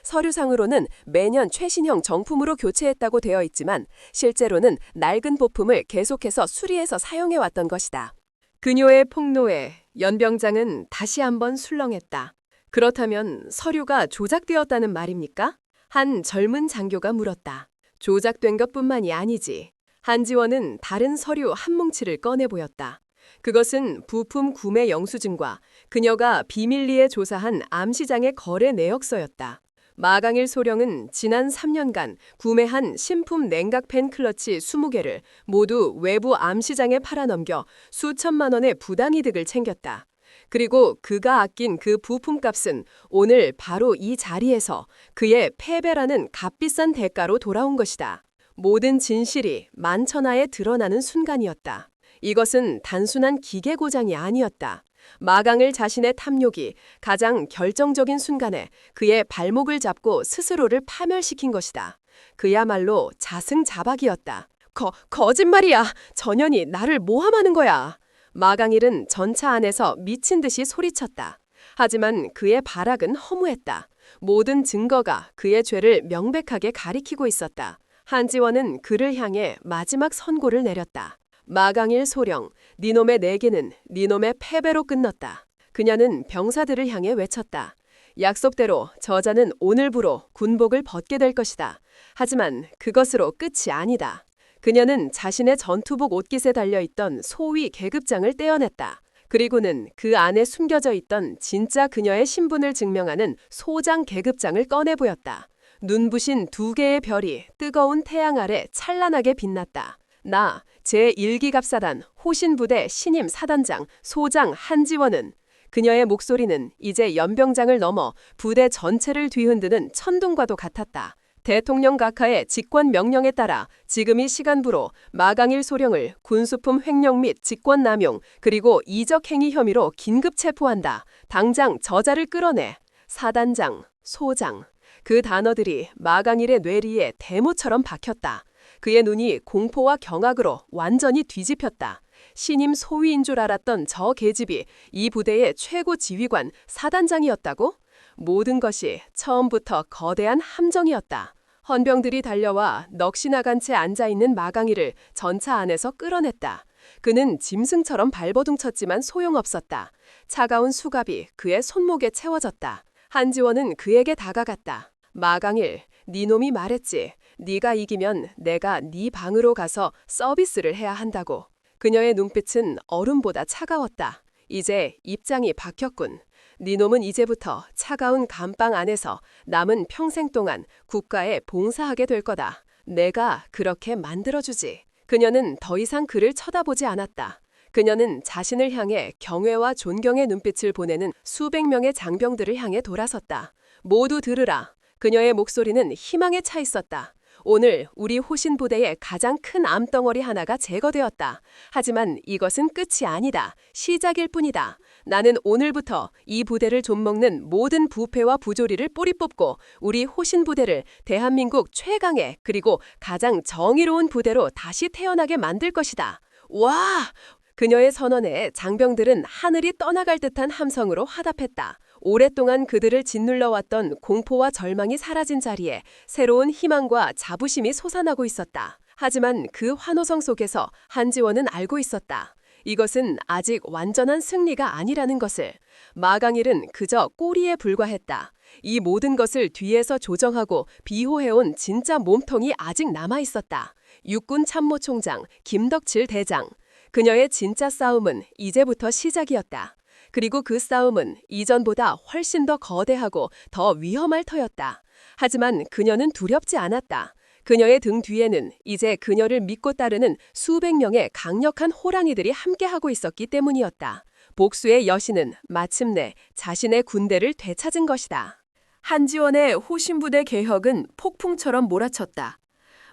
서류상으로는 매년 최신형 정품으로 교체했다고 되어 있지만 실제로는 낡은 부품을 계속해서 수리해서 사용해왔던 것이다. 그녀의 폭로에 연병장은 다시 한번 술렁했다. 그렇다면 서류가 조작되었다는 말입니까? 한 젊은 장교가 물었다. 조작된 것뿐만이 아니지. 한지원은 다른 서류 한 뭉치를 꺼내 보였다. 그것은 부품 구매 영수증과 그녀가 비밀리에 조사한 암시장의 거래 내역서였다. 마강일 소령은 지난 3년간 구매한 신품 냉각팬 클러치 20개를 모두 외부 암시장에 팔아넘겨 수천만 원의 부당이득을 챙겼다. 그리고 그가 아낀 그 부품값은 오늘 바로 이 자리에서 그의 패배라는 값비싼 대가로 돌아온 것이다. 모든 진실이 만천하에 드러나는 순간이었다. 이것은 단순한 기계 고장이 아니었다. 마강을 자신의 탐욕이 가장 결정적인 순간에 그의 발목을 잡고 스스로를 파멸시킨 것이다. 그야말로 자승자박이었다. 거짓말이야. 전현이 나를 모함하는 거야. 마강일은 전차 안에서 미친 듯이 소리쳤다. 하지만 그의 발악은 허무했다. 모든 증거가 그의 죄를 명백하게 가리키고 있었다. 한지원은 그를 향해 마지막 선고를 내렸다. 마강일 소령, 니놈의 내기는 니놈의 패배로 끝났다. 그녀는 병사들을 향해 외쳤다. 약속대로 저자는 오늘부로 군복을 벗게 될 것이다. 하지만 그것으로 끝이 아니다. 그녀는 자신의 전투복 옷깃에 달려있던 소위 계급장을 떼어냈다. 그리고는 그 안에 숨겨져 있던 진짜 그녀의 신분을 증명하는 소장 계급장을 꺼내 보였다. 눈부신 2개의 별이 뜨거운 태양 아래 찬란하게 빛났다. 나 제1기갑사단 호신부대 신임 사단장 소장 한지원은 그녀의 목소리는 이제 연병장을 넘어 부대 전체를 뒤흔드는 천둥과도 같았다. 대통령 각하의 직권 명령에 따라 지금 이 시간부로 마강일 소령을 군수품 횡령 및 직권 남용 그리고 이적 행위 혐의로 긴급 체포한다. 당장 저자를 끌어내. 사단장, 소장. 그 단어들이 마강일의 뇌리에 대모처럼 박혔다. 그의 눈이 공포와 경악으로 완전히 뒤집혔다. 신임 소위인 줄 알았던 저 계집이 이 부대의 최고 지휘관 사단장이었다고? 모든 것이 처음부터 거대한 함정이었다. 헌병들이 달려와 넋이 나간 채 앉아있는 마강일을 전차 안에서 끌어냈다. 그는 짐승처럼 발버둥쳤지만 소용없었다. 차가운 수갑이 그의 손목에 채워졌다. 한지원은 그에게 다가갔다. 마강일, 네 놈이 말했지. 네가 이기면 내가 네 방으로 가서 서비스를 해야 한다고. 그녀의 눈빛은 얼음보다 차가웠다. 이제 입장이 바뀌었군. 네 놈은 이제부터 차가운 감방 안에서 남은 평생 동안 국가에 봉사하게 될 거다. 내가 그렇게 만들어주지. 그녀는 더 이상 그를 쳐다보지 않았다. 그녀는 자신을 향해 경외와 존경의 눈빛을 보내는 수백 명의 장병들을 향해 돌아섰다. 모두 들으라. 그녀의 목소리는 희망에 차 있었다. 오늘 우리 호신 부대의 가장 큰 암덩어리 하나가 제거되었다. 하지만 이것은 끝이 아니다. 시작일 뿐이다. 나는 오늘부터 이 부대를 좀먹는 모든 부패와 부조리를 뿌리 뽑고 우리 호신 부대를 대한민국 최강의 그리고 가장 정의로운 부대로 다시 태어나게 만들 것이다. 와! 그녀의 선언에 장병들은 하늘이 떠나갈 듯한 함성으로 화답했다. 오랫동안 그들을 짓눌러왔던 공포와 절망이 사라진 자리에 새로운 희망과 자부심이 솟아나고 있었다. 하지만 그 환호성 속에서 한지원은 알고 있었다. 이것은 아직 완전한 승리가 아니라는 것을. 마강일은 그저 꼬리에 불과했다. 이 모든 것을 뒤에서 조정하고 비호해온 진짜 몸통이 아직 남아있었다. 육군 참모총장 김덕칠 대장. 그녀의 진짜 싸움은 이제부터 시작이었다. 그리고 그 싸움은 이전보다 훨씬 더 거대하고 더 위험할 터였다. 하지만 그녀는 두렵지 않았다. 그녀의 등 뒤에는 이제 그녀를 믿고 따르는 수백 명의 강력한 호랑이들이 함께하고 있었기 때문이었다. 복수의 여신은 마침내 자신의 군대를 되찾은 것이다. 한지원의 호신부대 개혁은 폭풍처럼 몰아쳤다.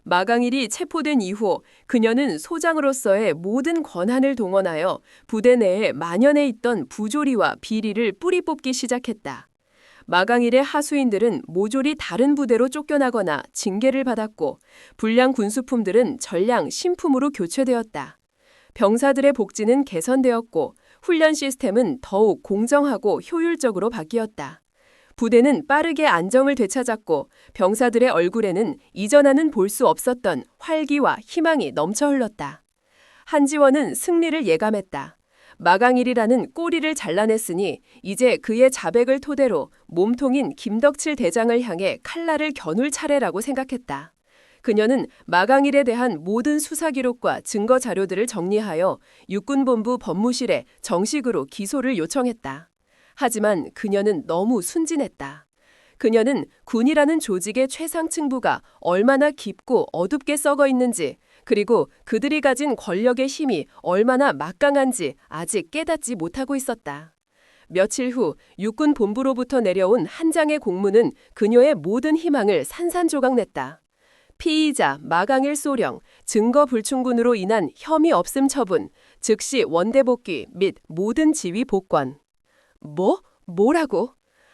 마강일이 체포된 이후 그녀는 소장으로서의 모든 권한을 동원하여 부대 내에 만연해 있던 부조리와 비리를 뿌리 뽑기 시작했다. 마강일의 하수인들은 모조리 다른 부대로 쫓겨나거나 징계를 받았고 불량 군수품들은 전량 신품으로 교체되었다. 병사들의 복지는 개선되었고 훈련 시스템은 더욱 공정하고 효율적으로 바뀌었다. 부대는 빠르게 안정을 되찾았고 병사들의 얼굴에는 이전와는 볼 수 없었던 활기와 희망이 넘쳐 흘렀다. 한지원은 승리를 예감했다. 마강일이라는 꼬리를 잘라냈으니 이제 그의 자백을 토대로 몸통인 김덕칠 대장을 향해 칼날을 겨눌 차례라고 생각했다. 그녀는 마강일에 대한 모든 수사 기록과 증거 자료들을 정리하여 육군본부 법무실에 정식으로 기소를 요청했다. 하지만 그녀는 너무 순진했다. 그녀는 군이라는 조직의 최상층부가 얼마나 깊고 어둡게 썩어 있는지, 그리고 그들이 가진 권력의 힘이 얼마나 막강한지 아직 깨닫지 못하고 있었다. 며칠 후 육군 본부로부터 내려온 한 장의 공문은 그녀의 모든 희망을 산산조각냈다. 피의자 마강일 소령, 증거 불충분으로 인한 혐의 없음 처분, 즉시 원대 복귀 및 모든 지위 복권. 뭐라고?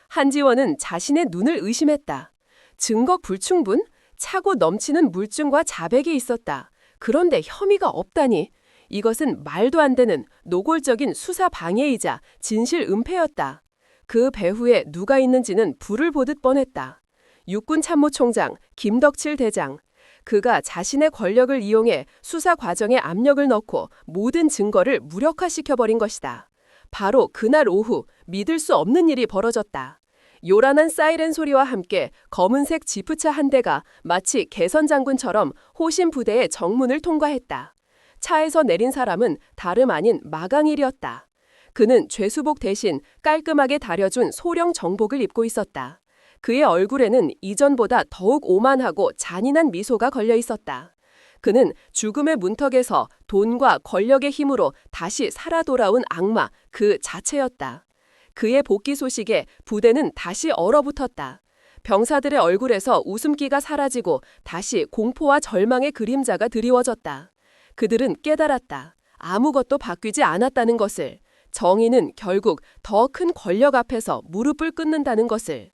한지원은 자신의 눈을 의심했다. 증거 불충분? 차고 넘치는 물증과 자백이 있었다. 그런데 혐의가 없다니. 이것은 말도 안 되는 노골적인 수사 방해이자 진실 은폐였다. 그 배후에 누가 있는지는 불을 보듯 뻔했다. 육군 참모총장 김덕칠 대장. 그가 자신의 권력을 이용해 수사 과정에 압력을 넣고 모든 증거를 무력화시켜버린 것이다. 바로 그날 오후 믿을 수 없는 일이 벌어졌다. 요란한 사이렌 소리와 함께 검은색 지프차 한 대가 마치 개선 장군처럼 호신 부대의 정문을 통과했다. 차에서 내린 사람은 다름 아닌 마강일이었다. 그는 죄수복 대신 깔끔하게 다려준 소령 정복을 입고 있었다. 그의 얼굴에는 이전보다 더욱 오만하고 잔인한 미소가 걸려 있었다. 그는 죽음의 문턱에서 돈과 권력의 힘으로 다시 살아 돌아온 악마 그 자체였다. 그의 복귀 소식에 부대는 다시 얼어붙었다. 병사들의 얼굴에서 웃음기가 사라지고 다시 공포와 절망의 그림자가 드리워졌다. 그들은 깨달았다. 아무것도 바뀌지 않았다는 것을. 정의는 결국 더 큰 권력 앞에서 무릎을 꿇는다는 것을.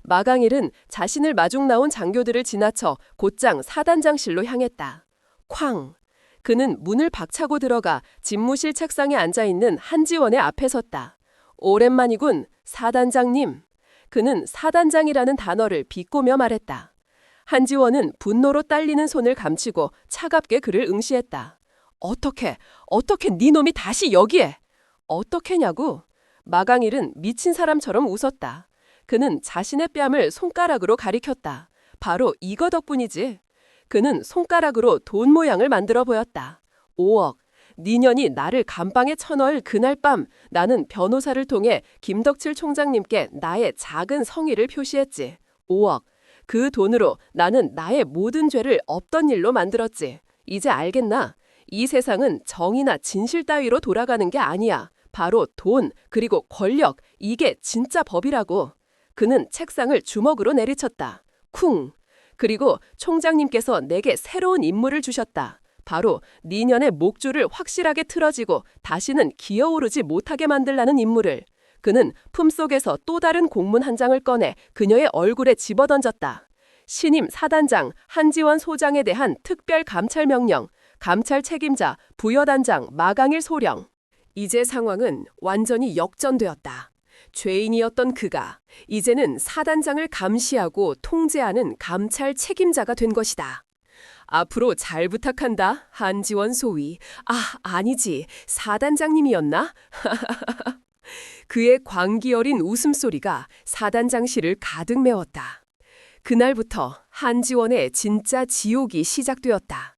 마강일은 자신을 마중 나온 장교들을 지나쳐 곧장 사단장실로 향했다. 쾅! 그는 문을 박차고 들어가 집무실 책상에 앉아있는 한지원의 앞에 섰다. 오랜만이군, 사단장님. 그는 사단장이라는 단어를 비꼬며 말했다. 한지원은 분노로 딸리는 손을 감추고 차갑게 그를 응시했다. 어떻게 네 놈이 다시 여기에? 어떻게냐고? 마강일은 미친 사람처럼 웃었다. 그는 자신의 뺨을 손가락으로 가리켰다. 바로 이거 덕분이지. 그는 손가락으로 돈 모양을 만들어 보였다. 5억. 네 년이 나를 감방에 쳐넣을 그날 밤 나는 변호사를 통해 김덕칠 총장님께 나의 작은 성의를 표시했지. 5억. 그 돈으로 나는 나의 모든 죄를 없던 일로 만들었지. 이제 알겠나? 이 세상은 정의나 진실 따위로 돌아가는 게 아니야. 바로 돈, 그리고 권력, 이게 진짜 법이라고. 그는 책상을 주먹으로 내리쳤다. 쿵! 그리고 총장님께서 내게 새로운 임무를 주셨다. 바로 네 년의 목줄을 확실하게 틀어지고 다시는 기어오르지 못하게 만들라는 임무를. 그는 품속에서 또 다른 공문 한 장을 꺼내 그녀의 얼굴에 집어던졌다. 신임 사단장 한지원 소장에 대한 특별 감찰 명령, 감찰 책임자 부여단장 마강일 소령. 이제 상황은 완전히 역전되었다. 죄인이었던 그가 이제는 사단장을 감시하고 통제하는 감찰 책임자가 된 것이다. 앞으로 잘 부탁한다, 한지원 소위. 아니지, 사단장님이었나? 그의 광기 어린 웃음소리가 사단장실을 가득 메웠다. 그날부터 한지원의 진짜 지옥이 시작되었다.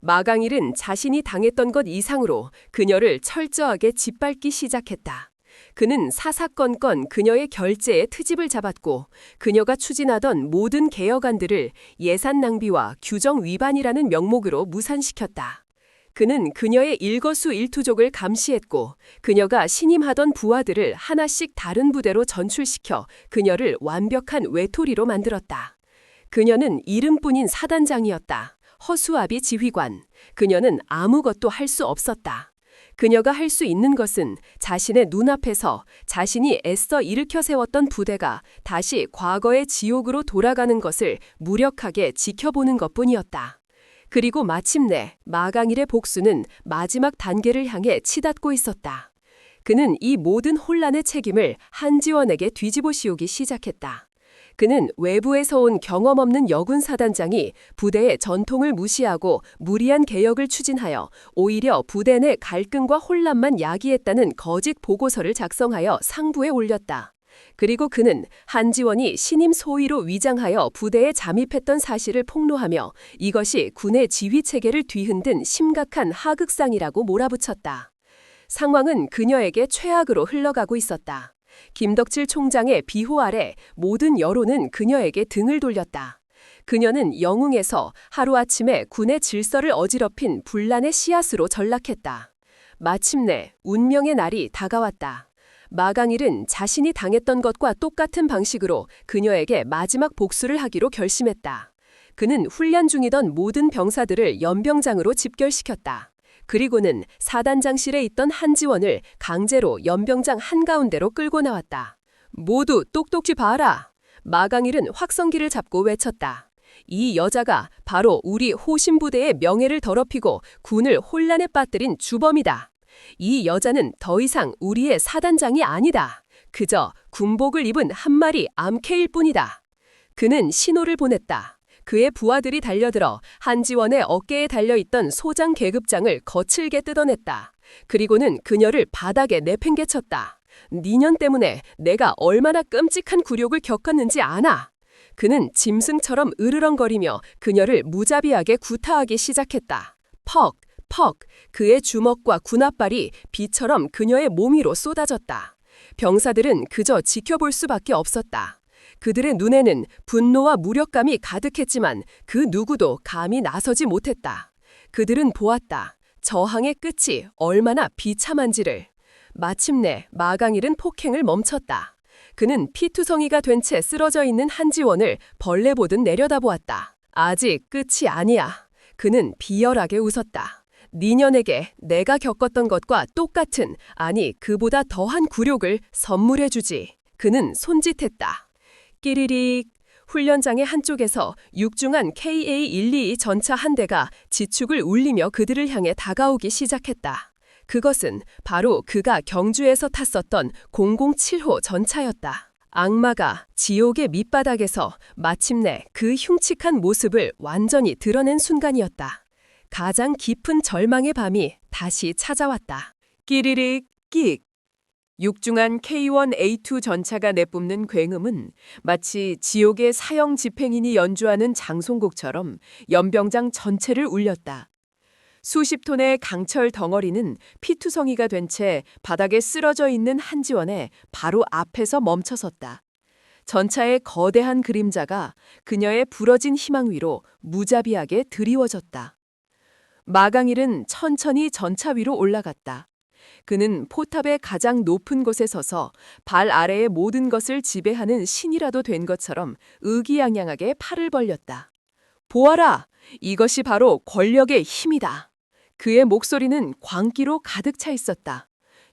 마강일은 자신이 당했던 것 이상으로 그녀를 철저하게 짓밟기 시작했다. 그는 사사건건 그녀의 결제에 트집을 잡았고 그녀가 추진하던 모든 개혁안들을 예산 낭비와 규정 위반이라는 명목으로 무산시켰다. 그는 그녀의 일거수일투족을 감시했고 그녀가 신임하던 부하들을 하나씩 다른 부대로 전출시켜 그녀를 완벽한 외톨이로 만들었다. 그녀는 이름뿐인 사단장이었다. 허수아비 지휘관. 그녀는 아무것도 할 수 없었다. 그녀가 할 수 있는 것은 자신의 눈앞에서 자신이 애써 일으켜 세웠던 부대가 다시 과거의 지옥으로 돌아가는 것을 무력하게 지켜보는 것뿐이었다. 그리고 마침내 마강일의 복수는 마지막 단계를 향해 치닫고 있었다. 그는 이 모든 혼란의 책임을 한지원에게 뒤집어 씌우기 시작했다. 그는 외부에서 온 경험 없는 여군 사단장이 부대의 전통을 무시하고 무리한 개혁을 추진하여 오히려 부대 내 갈등과 혼란만 야기했다는 거짓 보고서를 작성하여 상부에 올렸다. 그리고 그는 한지원이 신임 소위로 위장하여 부대에 잠입했던 사실을 폭로하며 이것이 군의 지휘 체계를 뒤흔든 심각한 하극상이라고 몰아붙였다. 상황은 그녀에게 최악으로 흘러가고 있었다. 김덕칠 총장의 비호 아래 모든 여론은 그녀에게 등을 돌렸다. 그녀는 영웅에서 하루아침에 군의 질서를 어지럽힌 분란의 씨앗으로 전락했다. 마침내 운명의 날이 다가왔다. 마강일은 자신이 당했던 것과 똑같은 방식으로 그녀에게 마지막 복수를 하기로 결심했다. 그는 훈련 중이던 모든 병사들을 연병장으로 집결시켰다. 그리고는 사단장실에 있던 한지원을 강제로 연병장 한가운데로 끌고 나왔다. 모두 똑똑히 봐라. 마강일은 확성기를 잡고 외쳤다. 이 여자가 바로 우리 호신부대의 명예를 더럽히고 군을 혼란에 빠뜨린 주범이다. 이 여자는 더 이상 우리의 사단장이 아니다. 그저 군복을 입은 한 마리 암캐일 뿐이다. 그는 신호를 보냈다. 그의 부하들이 달려들어 한지원의 어깨에 달려있던 소장 계급장을 거칠게 뜯어냈다. 그리고는 그녀를 바닥에 내팽개쳤다. 네 년 때문에 내가 얼마나 끔찍한 굴욕을 겪었는지 아나? 그는 짐승처럼 으르렁거리며 그녀를 무자비하게 구타하기 시작했다. 퍽! 퍽! 그의 주먹과 군홧발이 비처럼 그녀의 몸 위로 쏟아졌다. 병사들은 그저 지켜볼 수밖에 없었다. 그들의 눈에는 분노와 무력감이 가득했지만 그 누구도 감히 나서지 못했다. 그들은 보았다. 저항의 끝이 얼마나 비참한지를. 마침내 마강일은 폭행을 멈췄다. 그는 피투성이가 된 채 쓰러져 있는 한지원을 벌레 보듯 내려다보았다. 아직 끝이 아니야. 그는 비열하게 웃었다. 네 년에게 내가 겪었던 것과 똑같은, 아니 그보다 더한 굴욕을 선물해주지. 그는 손짓했다. 끼리릭. 훈련장의 한쪽에서 육중한 KA-122 전차 한 대가 지축을 울리며 그들을 향해 다가오기 시작했다. 그것은 바로 그가 경주에서 탔었던 007호 전차였다. 악마가 지옥의 밑바닥에서 마침내 그 흉측한 모습을 완전히 드러낸 순간이었다. 가장 깊은 절망의 밤이 다시 찾아왔다. 끼리릭 끽. 육중한 K1A2 전차가 내뿜는 굉음은 마치 지옥의 사형 집행인이 연주하는 장송곡처럼 연병장 전체를 울렸다. 수십 톤의 강철 덩어리는 피투성이가 된 채 바닥에 쓰러져 있는 한지원의 바로 앞에서 멈춰섰다. 전차의 거대한 그림자가 그녀의 부러진 희망 위로 무자비하게 드리워졌다. 마강일은 천천히 전차 위로 올라갔다. 그는 포탑의 가장 높은 곳에 서서 발 아래의 모든 것을 지배하는 신이라도 된 것처럼 의기양양하게 팔을 벌렸다. 보아라! 이것이 바로 권력의 힘이다. 그의 목소리는 광기로 가득 차 있었다.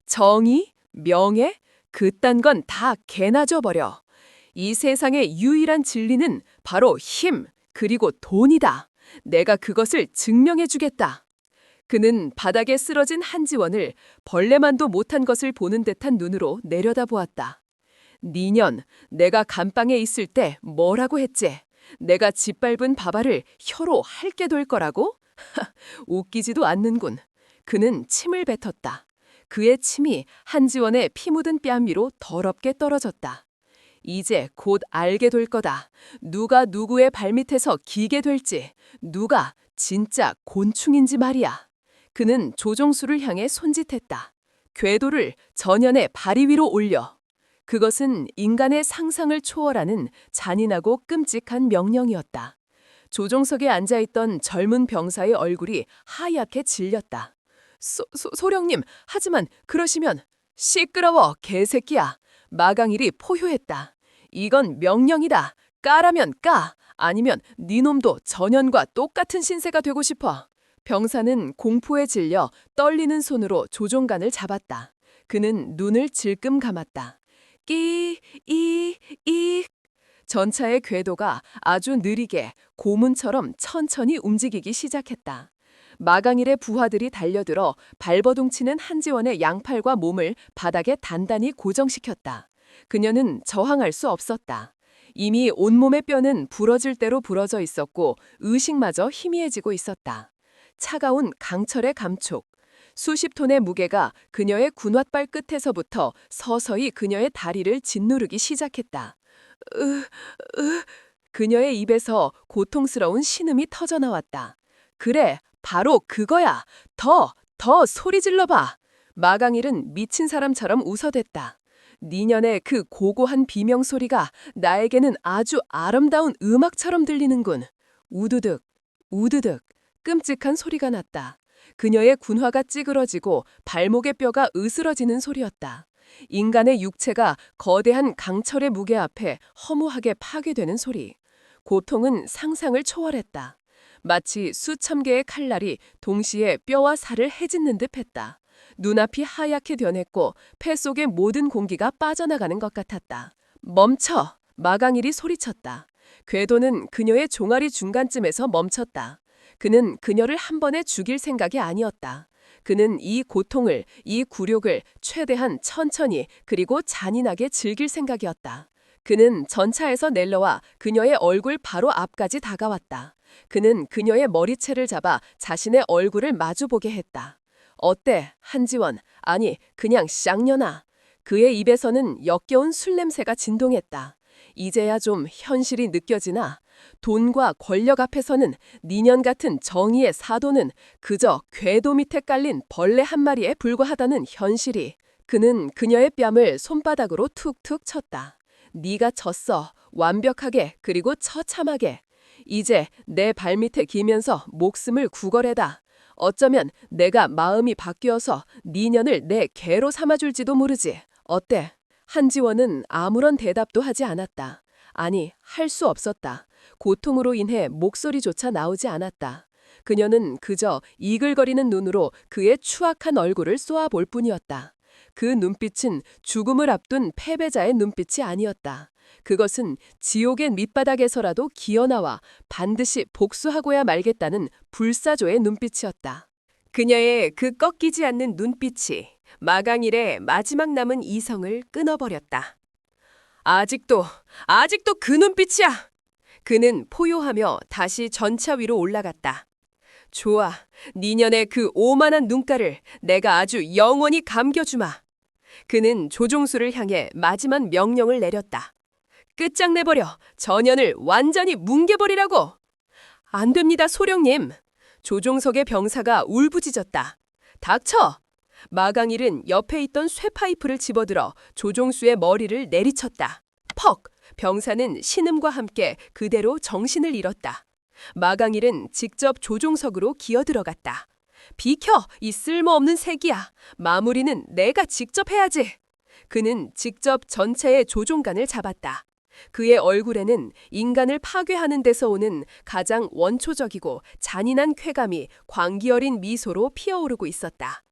정의, 명예, 그딴 건 다 개나 줘버려. 이 세상의 유일한 진리는 바로 힘, 그리고 돈이다. 내가 그것을 증명해주겠다. 그는 바닥에 쓰러진 한지원을 벌레만도 못한 것을 보는 듯한 눈으로 내려다보았다. 니년, 내가 감방에 있을 때 뭐라고 했지? 내가 짓밟은 바바를 혀로 핥게 될 거라고? 웃기지도 않는군. 그는 침을 뱉었다. 그의 침이 한지원의 피 묻은 뺨 위로 더럽게 떨어졌다. 이제 곧 알게 될 거다. 누가 누구의 발밑에서 기게 될지, 누가 진짜 곤충인지 말이야. 그는 조종수를 향해 손짓했다. 궤도를 전연의 바리 위로 올려. 그것은 인간의 상상을 초월하는 잔인하고 끔찍한 명령이었다. 조종석에 앉아있던 젊은 병사의 얼굴이 하얗게 질렸다. 소령님, 하지만 그러시면 시끄러워, 개새끼야. 마강일이 포효했다. 이건 명령이다. 까라면 까. 아니면 네 놈도 전연과 똑같은 신세가 되고 싶어. 병사는 공포에 질려 떨리는 손으로 조종관을 잡았다. 그는 눈을 질끔 감았다. 이. 전차의 궤도가 아주 느리게 고문처럼 천천히 움직이기 시작했다. 마강일의 부하들이 달려들어 발버둥치는 한지원의 양팔과 몸을 바닥에 단단히 고정시켰다. 그녀는 저항할 수 없었다. 이미 온몸의 뼈는 부러질 대로 부러져 있었고 의식마저 희미해지고 있었다. 차가운 강철의 감촉, 수십 톤의 무게가 그녀의 군홧발 끝에서부터 서서히 그녀의 다리를 짓누르기 시작했다. 그녀의 입에서 고통스러운 신음이 터져나왔다. 그래, 바로 그거야. 더 소리 질러봐. 마강일은 미친 사람처럼 웃어댔다. 니년의 그 고고한 비명소리가 나에게는 아주 아름다운 음악처럼 들리는군. 우두득, 우두득, 끔찍한 소리가 났다. 그녀의 군화가 찌그러지고 발목의 뼈가 으스러지는 소리였다. 인간의 육체가 거대한 강철의 무게 앞에 허무하게 파괴되는 소리. 고통은 상상을 초월했다. 마치 수천 개의 칼날이 동시에 뼈와 살을 헤집는 듯했다. 눈앞이 하얗게 변했고 폐 속의 모든 공기가 빠져나가는 것 같았다. 멈춰! 마강일이 소리쳤다. 궤도는 그녀의 종아리 중간쯤에서 멈췄다. 그는 그녀를 한 번에 죽일 생각이 아니었다. 그는 이 고통을, 이 굴욕을 최대한 천천히 그리고 잔인하게 즐길 생각이었다. 그는 전차에서 내려와 그녀의 얼굴 바로 앞까지 다가왔다. 그는 그녀의 머리채를 잡아 자신의 얼굴을 마주보게 했다. 어때, 한지원? 아니, 그냥 쌍년아. 그의 입에서는 역겨운 술 냄새가 진동했다. 이제야 좀 현실이 느껴지나? 돈과 권력 앞에서는 니년 같은 정의의 사도는 그저 궤도 밑에 깔린 벌레 한 마리에 불과하다는 현실이. 그는 그녀의 뺨을 손바닥으로 툭툭 쳤다. 네가 졌어. 완벽하게 그리고 처참하게. 이제 내 발밑에 기면서 목숨을 구걸해다. 어쩌면 내가 마음이 바뀌어서 니년을 내 개로 삼아줄지도 모르지. 어때? 한지원은 아무런 대답도 하지 않았다. 아니, 할 수 없었다. 고통으로 인해 목소리조차 나오지 않았다. 그녀는 그저 이글거리는 눈으로 그의 추악한 얼굴을 쏘아볼 뿐이었다. 그 눈빛은 죽음을 앞둔 패배자의 눈빛이 아니었다. 그것은 지옥의 밑바닥에서라도 기어나와 반드시 복수하고야 말겠다는 불사조의 눈빛이었다. 그녀의 그 꺾이지 않는 눈빛이 마강일의 마지막 남은 이성을 끊어버렸다. 아직도 그 눈빛이야! 그는 포효하며 다시 전차 위로 올라갔다. 좋아, 니년의 그 오만한 눈가를 내가 아주 영원히 감겨주마. 그는 조종수를 향해 마지막 명령을 내렸다. 끝장내버려. 전연을 완전히 뭉개버리라고. 안 됩니다, 소령님. 조종석의 병사가 울부짖었다. 닥쳐! 마강일은 옆에 있던 쇠파이프를 집어들어 조종수의 머리를 내리쳤다. 퍽! 병사는 신음과 함께 그대로 정신을 잃었다. 마강일은 직접 조종석으로 기어들어갔다. 비켜! 이 쓸모없는 새끼야. 마무리는 내가 직접 해야지. 그는 직접 전체의 조종관을 잡았다. 그의 얼굴에는 인간을 파괴하는 데서 오는 가장 원초적이고 잔인한 쾌감이 광기 어린 미소로 피어오르고 있었다.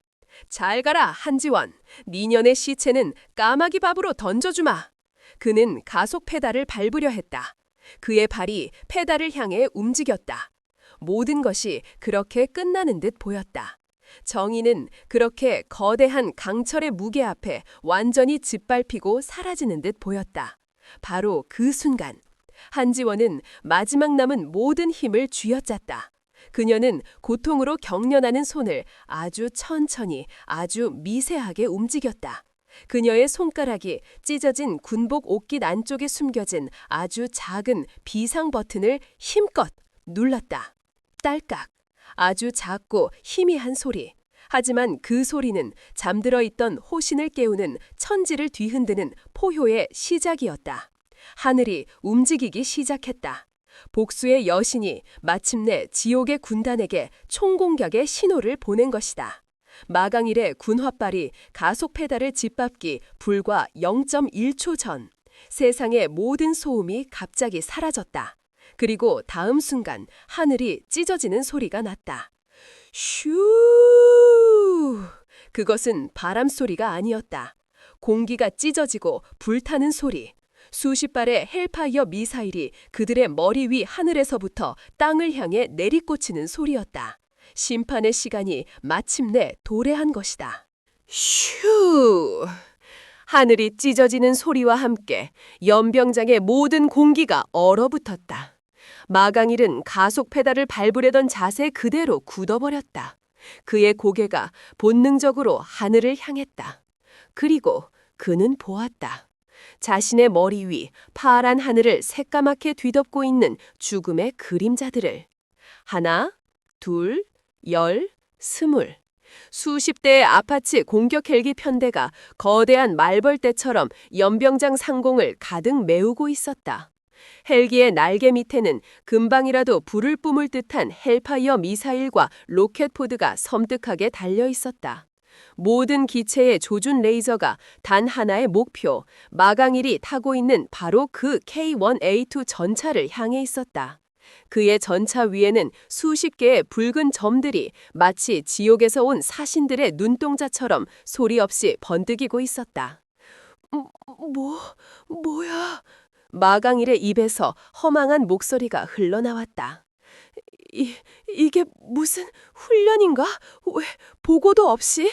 잘 가라, 한지원. 니년의 시체는 까마귀 밥으로 던져주마. 그는 가속 페달을 밟으려 했다. 그의 발이 페달을 향해 움직였다. 모든 것이 그렇게 끝나는 듯 보였다. 정의는 그렇게 거대한 강철의 무게 앞에 완전히 짓밟히고 사라지는 듯 보였다. 바로 그 순간 한지원은 마지막 남은 모든 힘을 쥐어짰다. 그녀는 고통으로 경련하는 손을 아주 천천히, 아주 미세하게 움직였다. 그녀의 손가락이 찢어진 군복 옷깃 안쪽에 숨겨진 아주 작은 비상 버튼을 힘껏 눌렀다. 딸깍. 아주 작고 희미한 소리. 하지만 그 소리는 잠들어 있던 호신을 깨우는 천지를 뒤흔드는 포효의 시작이었다. 하늘이 움직이기 시작했다. 복수의 여신이 마침내 지옥의 군단에게 총공격의 신호를 보낸 것이다. 마강일의 군화발이 가속 페달을 짓밟기 불과 0.1초 전, 세상의 모든 소음이 갑자기 사라졌다. 그리고 다음 순간 하늘이 찢어지는 소리가 났다. 슈! 그것은 바람 소리가 아니었다. 공기가 찢어지고 불타는 소리. 수십 발의 헬파이어 미사일이 그들의 머리 위 하늘에서부터 땅을 향해 내리꽂히는 소리였다. 심판의 시간이 마침내 도래한 것이다. 슈! 하늘이 찢어지는 소리와 함께 연병장의 모든 공기가 얼어붙었다. 마강일은 가속 페달을 밟으려던 자세 그대로 굳어버렸다. 그의 고개가 본능적으로 하늘을 향했다. 그리고 그는 보았다. 자신의 머리 위 파란 하늘을 새까맣게 뒤덮고 있는 죽음의 그림자들을. 하나, 둘, 열, 스물. 수십 대의 아파치 공격 헬기 편대가 거대한 말벌떼처럼 연병장 상공을 가득 메우고 있었다. 헬기의 날개 밑에는 금방이라도 불을 뿜을 듯한 헬파이어 미사일과 로켓 포드가 섬뜩하게 달려 있었다. 모든 기체의 조준 레이저가 단 하나의 목표, 마강일이 타고 있는 바로 그 K1A2 전차를 향해 있었다. 그의 전차 위에는 수십 개의 붉은 점들이 마치 지옥에서 온 사신들의 눈동자처럼 소리 없이 번득이고 있었다. 뭐야? 마강일의 입에서 허망한 목소리가 흘러나왔다. 이게 무슨 훈련인가? 왜 보고도 없이?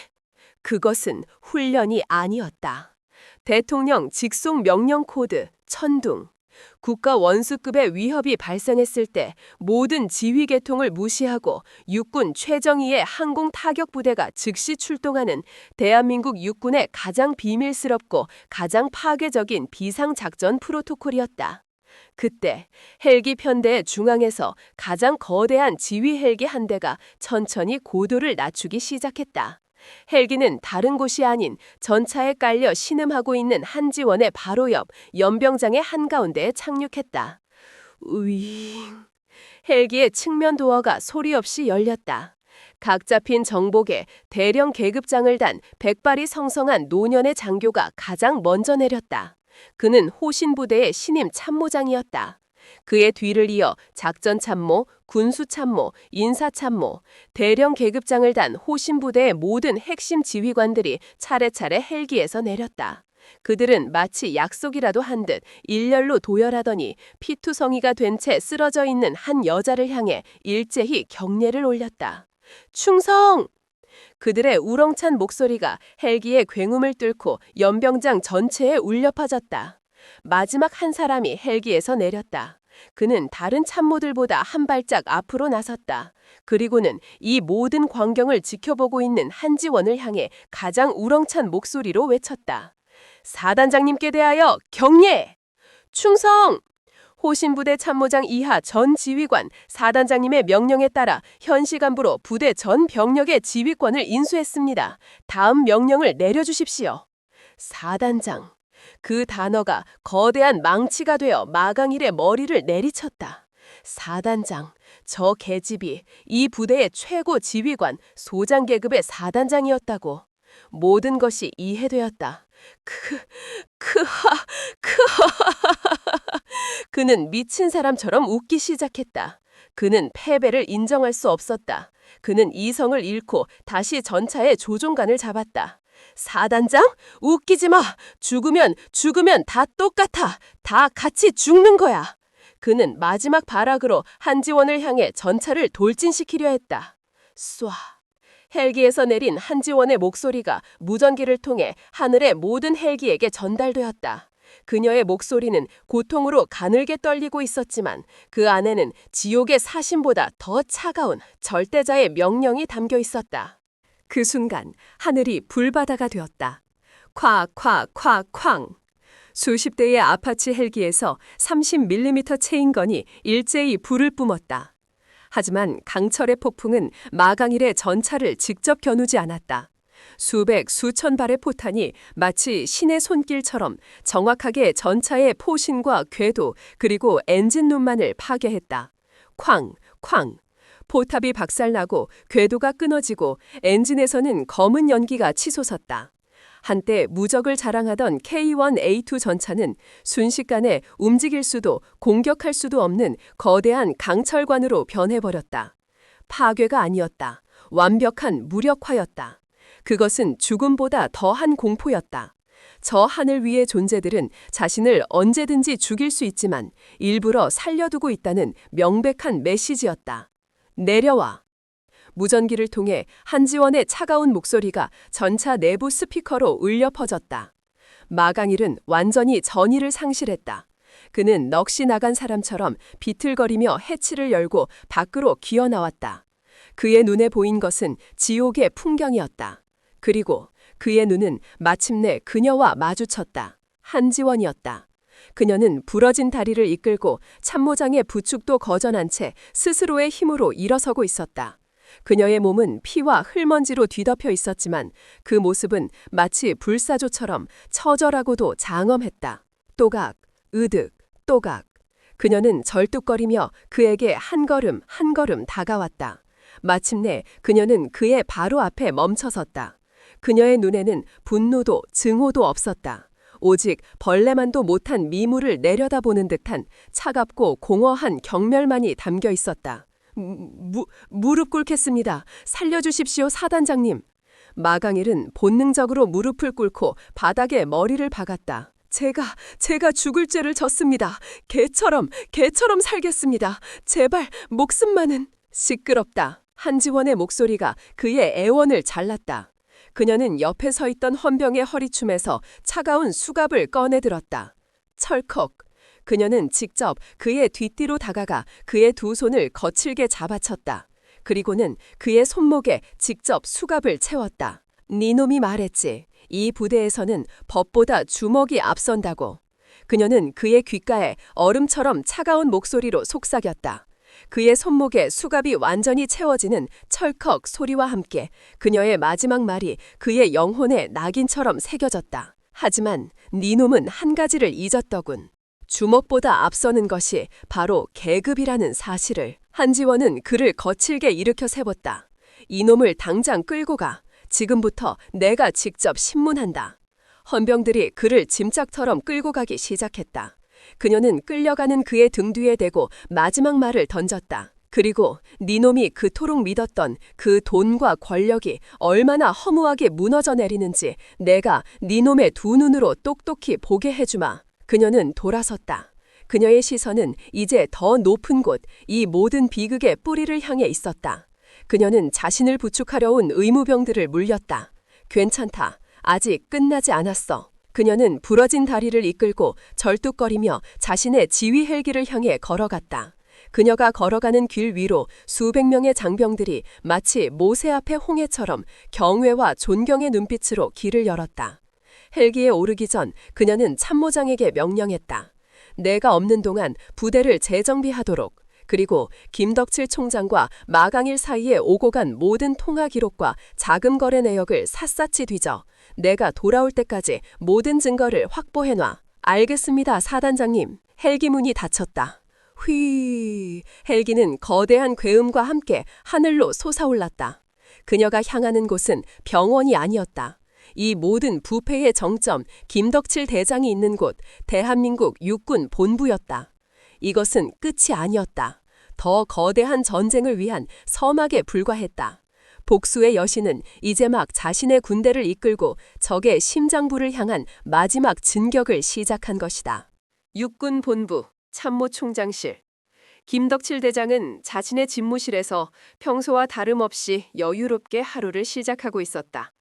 그것은 훈련이 아니었다. 대통령 직속 명령 코드 천둥. 국가 원수급의 위협이 발생했을 때 모든 지휘 계통을 무시하고 육군 최정예의 항공 타격 부대가 즉시 출동하는 대한민국 육군의 가장 비밀스럽고 가장 파괴적인 비상작전 프로토콜이었다. 그때 헬기 편대의 중앙에서 가장 거대한 지휘 헬기 한 대가 천천히 고도를 낮추기 시작했다. 헬기는 다른 곳이 아닌 전차에 깔려 신음하고 있는 한지원의 바로 옆 연병장의 한가운데에 착륙했다. 우잉. 헬기의 측면 도어가 소리 없이 열렸다. 각 잡힌 정복에 대령 계급장을 단 100발이 성성한 노년의 장교가 가장 먼저 내렸다. 그는 호신부대의 신임 참모장이었다. 그의 뒤를 이어 작전참모, 군수참모, 인사참모, 대령 계급장을 단 호신부대의 모든 핵심 지휘관들이 차례차례 헬기에서 내렸다. 그들은 마치 약속이라도 한 듯 일렬로 도열하더니 피투성이가 된 채 쓰러져 있는 한 여자를 향해 일제히 경례를 올렸다. 충성! 그들의 우렁찬 목소리가 헬기의 굉음을 뚫고 연병장 전체에 울려 퍼졌다. 마지막 한 사람이 헬기에서 내렸다. 그는 다른 참모들보다 한 발짝 앞으로 나섰다. 그리고는 이 모든 광경을 지켜보고 있는 한지원을 향해 가장 우렁찬 목소리로 외쳤다. 사단장님께 대하여 경례! 충성! 호신부대 참모장 이하 전 지휘관 사단장님의 명령에 따라 현시간부로 부대 전 병력의 지휘권을 인수했습니다. 다음 명령을 내려주십시오. 사단장. 그 단어가 거대한 망치가 되어 마강일의 머리를 내리쳤다. 사단장. 저 계집이 이 부대의 최고 지휘관 소장 계급의 사단장이었다고. 모든 것이 이해되었다. 그는 미친 사람처럼 웃기 시작했다. 그는 패배를 인정할 수 없었다. 그는 이성을 잃고 다시 전차의 조종관을 잡았다. 사단장? 웃기지 마! 죽으면 다 똑같아! 다 같이 죽는 거야! 그는 마지막 발악으로 한지원을 향해 전차를 돌진시키려 했다. 쏴! 헬기에서 내린 한지원의 목소리가 무전기를 통해 하늘의 모든 헬기에게 전달되었다. 그녀의 목소리는 고통으로 가늘게 떨리고 있었지만 그 안에는 지옥의 사신보다 더 차가운 절대자의 명령이 담겨 있었다. 그 순간 하늘이 불바다가 되었다. 콱콱콱쾅. 수십 대의 아파치 헬기에서 30mm 체인건이 일제히 불을 뿜었다. 하지만 강철의 폭풍은 마강일의 전차를 직접 겨누지 않았다. 수백, 수천 발의 포탄이 마치 신의 손길처럼 정확하게 전차의 포신과 궤도 그리고 엔진룸만을 파괴했다. 쾅, 쾅. 포탑이 박살나고 궤도가 끊어지고 엔진에서는 검은 연기가 치솟았다. 한때 무적을 자랑하던 K1A2 전차는 순식간에 움직일 수도 공격할 수도 없는 거대한 강철관으로 변해버렸다. 파괴가 아니었다. 완벽한 무력화였다. 그것은 죽음보다 더한 공포였다. 저 하늘 위의 존재들은 자신을 언제든지 죽일 수 있지만 일부러 살려두고 있다는 명백한 메시지였다. 내려와. 무전기를 통해 한지원의 차가운 목소리가 전차 내부 스피커로 울려 퍼졌다. 마강일은 완전히 전의를 상실했다. 그는 넋이 나간 사람처럼 비틀거리며 해치를 열고 밖으로 기어나왔다. 그의 눈에 보인 것은 지옥의 풍경이었다. 그리고 그의 눈은 마침내 그녀와 마주쳤다. 한지원이었다. 그녀는 부러진 다리를 이끌고 참모장의 부축도 거절한 채 스스로의 힘으로 일어서고 있었다. 그녀의 몸은 피와 흙먼지로 뒤덮여 있었지만 그 모습은 마치 불사조처럼 처절하고도 장엄했다. 또각, 으득, 또각. 그녀는 절뚝거리며 그에게 한 걸음 한 걸음 다가왔다. 마침내 그녀는 그의 바로 앞에 멈춰섰다. 그녀의 눈에는 분노도 증오도 없었다. 오직 벌레만도 못한 미물을 내려다보는 듯한 차갑고 공허한 경멸만이 담겨 있었다. 무릎 꿇겠습니다. 살려주십시오, 사단장님. 마강일은 본능적으로 무릎을 꿇고 바닥에 머리를 박았다. 제가 죽을 죄를 졌습니다. 개처럼 살겠습니다. 제발 목숨만은. 시끄럽다. 한지원의 목소리가 그의 애원을 잘랐다. 그녀는 옆에 서 있던 헌병의 허리춤에서 차가운 수갑을 꺼내 들었다. 철컥. 그녀는 직접 그의 뒤뒤로 다가가 그의 두 손을 거칠게 잡아쳤다. 그리고는 그의 손목에 직접 수갑을 채웠다. 네 놈이 말했지. 이 부대에서는 법보다 주먹이 앞선다고. 그녀는 그의 귓가에 얼음처럼 차가운 목소리로 속삭였다. 그의 손목에 수갑이 완전히 채워지는 철컥 소리와 함께 그녀의 마지막 말이 그의 영혼에 낙인처럼 새겨졌다. 하지만 네 놈은 한 가지를 잊었더군. 주먹보다 앞서는 것이 바로 계급이라는 사실을. 한지원은 그를 거칠게 일으켜 세웠다. 이놈을 당장 끌고 가. 지금부터 내가 직접 신문한다. 헌병들이 그를 짐짝처럼 끌고 가기 시작했다. 그녀는 끌려가는 그의 등 뒤에 대고 마지막 말을 던졌다. 그리고 네 놈이 그토록 믿었던 그 돈과 권력이 얼마나 허무하게 무너져 내리는지 내가 네 놈의 두 눈으로 똑똑히 보게 해주마. 그녀는 돌아섰다. 그녀의 시선은 이제 더 높은 곳, 이 모든 비극의 뿌리를 향해 있었다. 그녀는 자신을 부축하려 온 의무병들을 물렸다. 괜찮다. 아직 끝나지 않았어. 그녀는 부러진 다리를 이끌고 절뚝거리며 자신의 지휘 헬기를 향해 걸어갔다. 그녀가 걸어가는 길 위로 수백 명의 장병들이 마치 모세 앞의 홍해처럼 경외와 존경의 눈빛으로 길을 열었다. 헬기에 오르기 전 그녀는 참모장에게 명령했다. 내가 없는 동안 부대를 재정비하도록, 그리고 김덕칠 총장과 마강일 사이에 오고 간 모든 통화 기록과 자금 거래 내역을 샅샅이 뒤져 내가 돌아올 때까지 모든 증거를 확보해놔. 알겠습니다, 사단장님. 헬기 문이 닫혔다. 휘, 헬기는 거대한 괴음과 함께 하늘로 솟아올랐다. 그녀가 향하는 곳은 병원이 아니었다. 이 모든 부패의 정점, 김덕칠 대장이 있는 곳, 대한민국 육군 본부였다. 이것은 끝이 아니었다. 더 거대한 전쟁을 위한 서막에 불과했다. 복수의 여신은 이제 막 자신의 군대를 이끌고 적의 심장부를 향한 마지막 진격을 시작한 것이다. 육군 본부, 참모총장실. 김덕칠 대장은 자신의 집무실에서 평소와 다름없이 여유롭게 하루를 시작하고 있었다.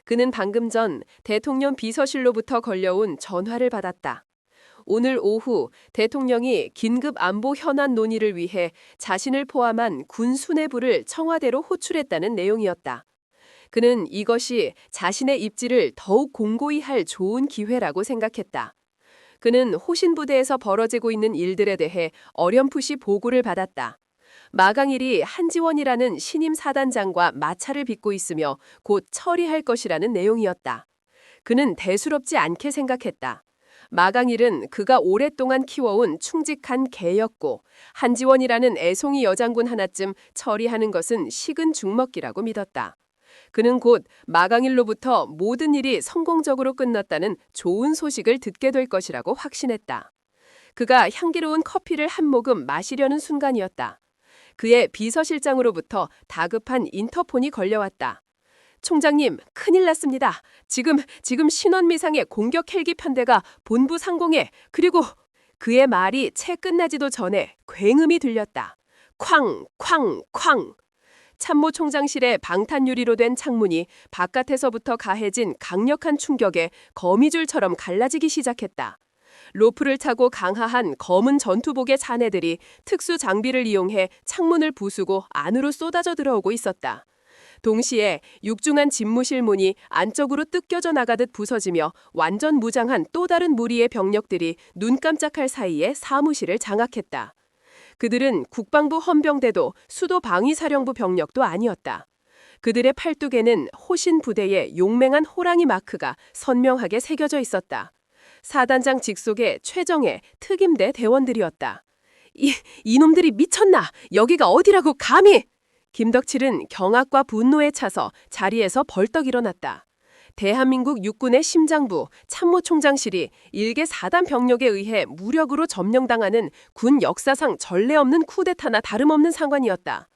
그는 방금 전 대통령 비서실로부터 걸려온 전화를 받았다. 오늘 오후 대통령이 긴급 안보 현안 논의를 위해 자신을 포함한 군 수뇌부를 청와대로 호출했다는 내용이었다. 그는 이것이 자신의 입지를 더욱 공고히 할 좋은 기회라고 생각했다. 그는 호신부대에서 벌어지고 있는 일들에 대해 어렴풋이 보고를 받았다. 마강일이 한지원이라는 신임 사단장과 마찰을 빚고 있으며 곧 처리할 것이라는 내용이었다. 그는 대수롭지 않게 생각했다. 마강일은 그가 오랫동안 키워온 충직한 개였고 한지원이라는 애송이 여장군 하나쯤 처리하는 것은 식은 죽먹기라고 믿었다. 그는 곧 마강일로부터 모든 일이 성공적으로 끝났다는 좋은 소식을 듣게 될 것이라고 확신했다. 그가 향기로운 커피를 한 모금 마시려는 순간이었다. 그의 비서실장으로부터 다급한 인터폰이 걸려왔다. 총장님, 큰일 났습니다. 지금 신원미상의 공격 헬기 편대가 본부 상공에, 그리고 그의 말이 채 끝나지도 전에 굉음이 들렸다. 쾅, 쾅, 쾅. 참모총장실의 방탄유리로 된 창문이 바깥에서부터 가해진 강력한 충격에 거미줄처럼 갈라지기 시작했다. 로프를 타고 강하한 검은 전투복의 사내들이 특수 장비를 이용해 창문을 부수고 안으로 쏟아져 들어오고 있었다. 동시에 육중한 집무실 문이 안쪽으로 뜯겨져 나가듯 부서지며 완전 무장한 또 다른 무리의 병력들이 눈 깜짝할 사이에 사무실을 장악했다. 그들은 국방부 헌병대도 수도 방위사령부 병력도 아니었다. 그들의 팔뚝에는 호신 부대의 용맹한 호랑이 마크가 선명하게 새겨져 있었다. 사단장 직속의 최정예 특임대 대원들이었다. 이놈들이 미쳤나? 여기가 어디라고 감히! 김덕칠은 경악과 분노에 차서 자리에서 벌떡 일어났다. 대한민국 육군의 심장부 참모총장실이 일개 사단 병력에 의해 무력으로 점령당하는 군 역사상 전례 없는 쿠데타나 다름없는 상관이었다.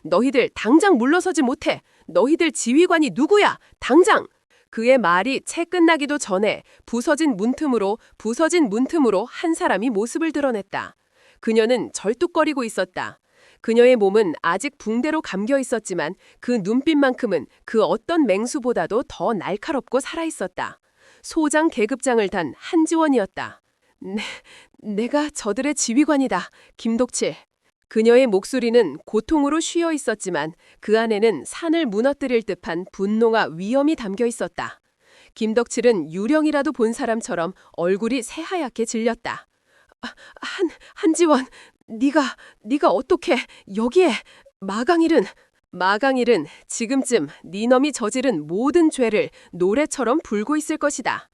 너희들 당장 물러서지 못해. 너희들 지휘관이 누구야? 당장! 그의 말이 채 끝나기도 전에 부서진 문틈으로 한 사람이 모습을 드러냈다. 그녀는 절뚝거리고 있었다. 그녀의 몸은 아직 붕대로 감겨 있었지만 그 눈빛만큼은 그 어떤 맹수보다도 더 날카롭고 살아있었다. 소장 계급장을 단 한지원이었다. 내가 저들의 지휘관이다. 김독칠. 그녀의 목소리는 고통으로 쉬어 있었지만 그 안에는 산을 무너뜨릴 듯한 분노와 위험이 담겨 있었다. 김덕칠은 유령이라도 본 사람처럼 얼굴이 새하얗게 질렸다. 한지원, 네가 어떻게 여기에? 마강일은 지금쯤 네 놈이 저지른 모든 죄를 노래처럼 불고 있을 것이다.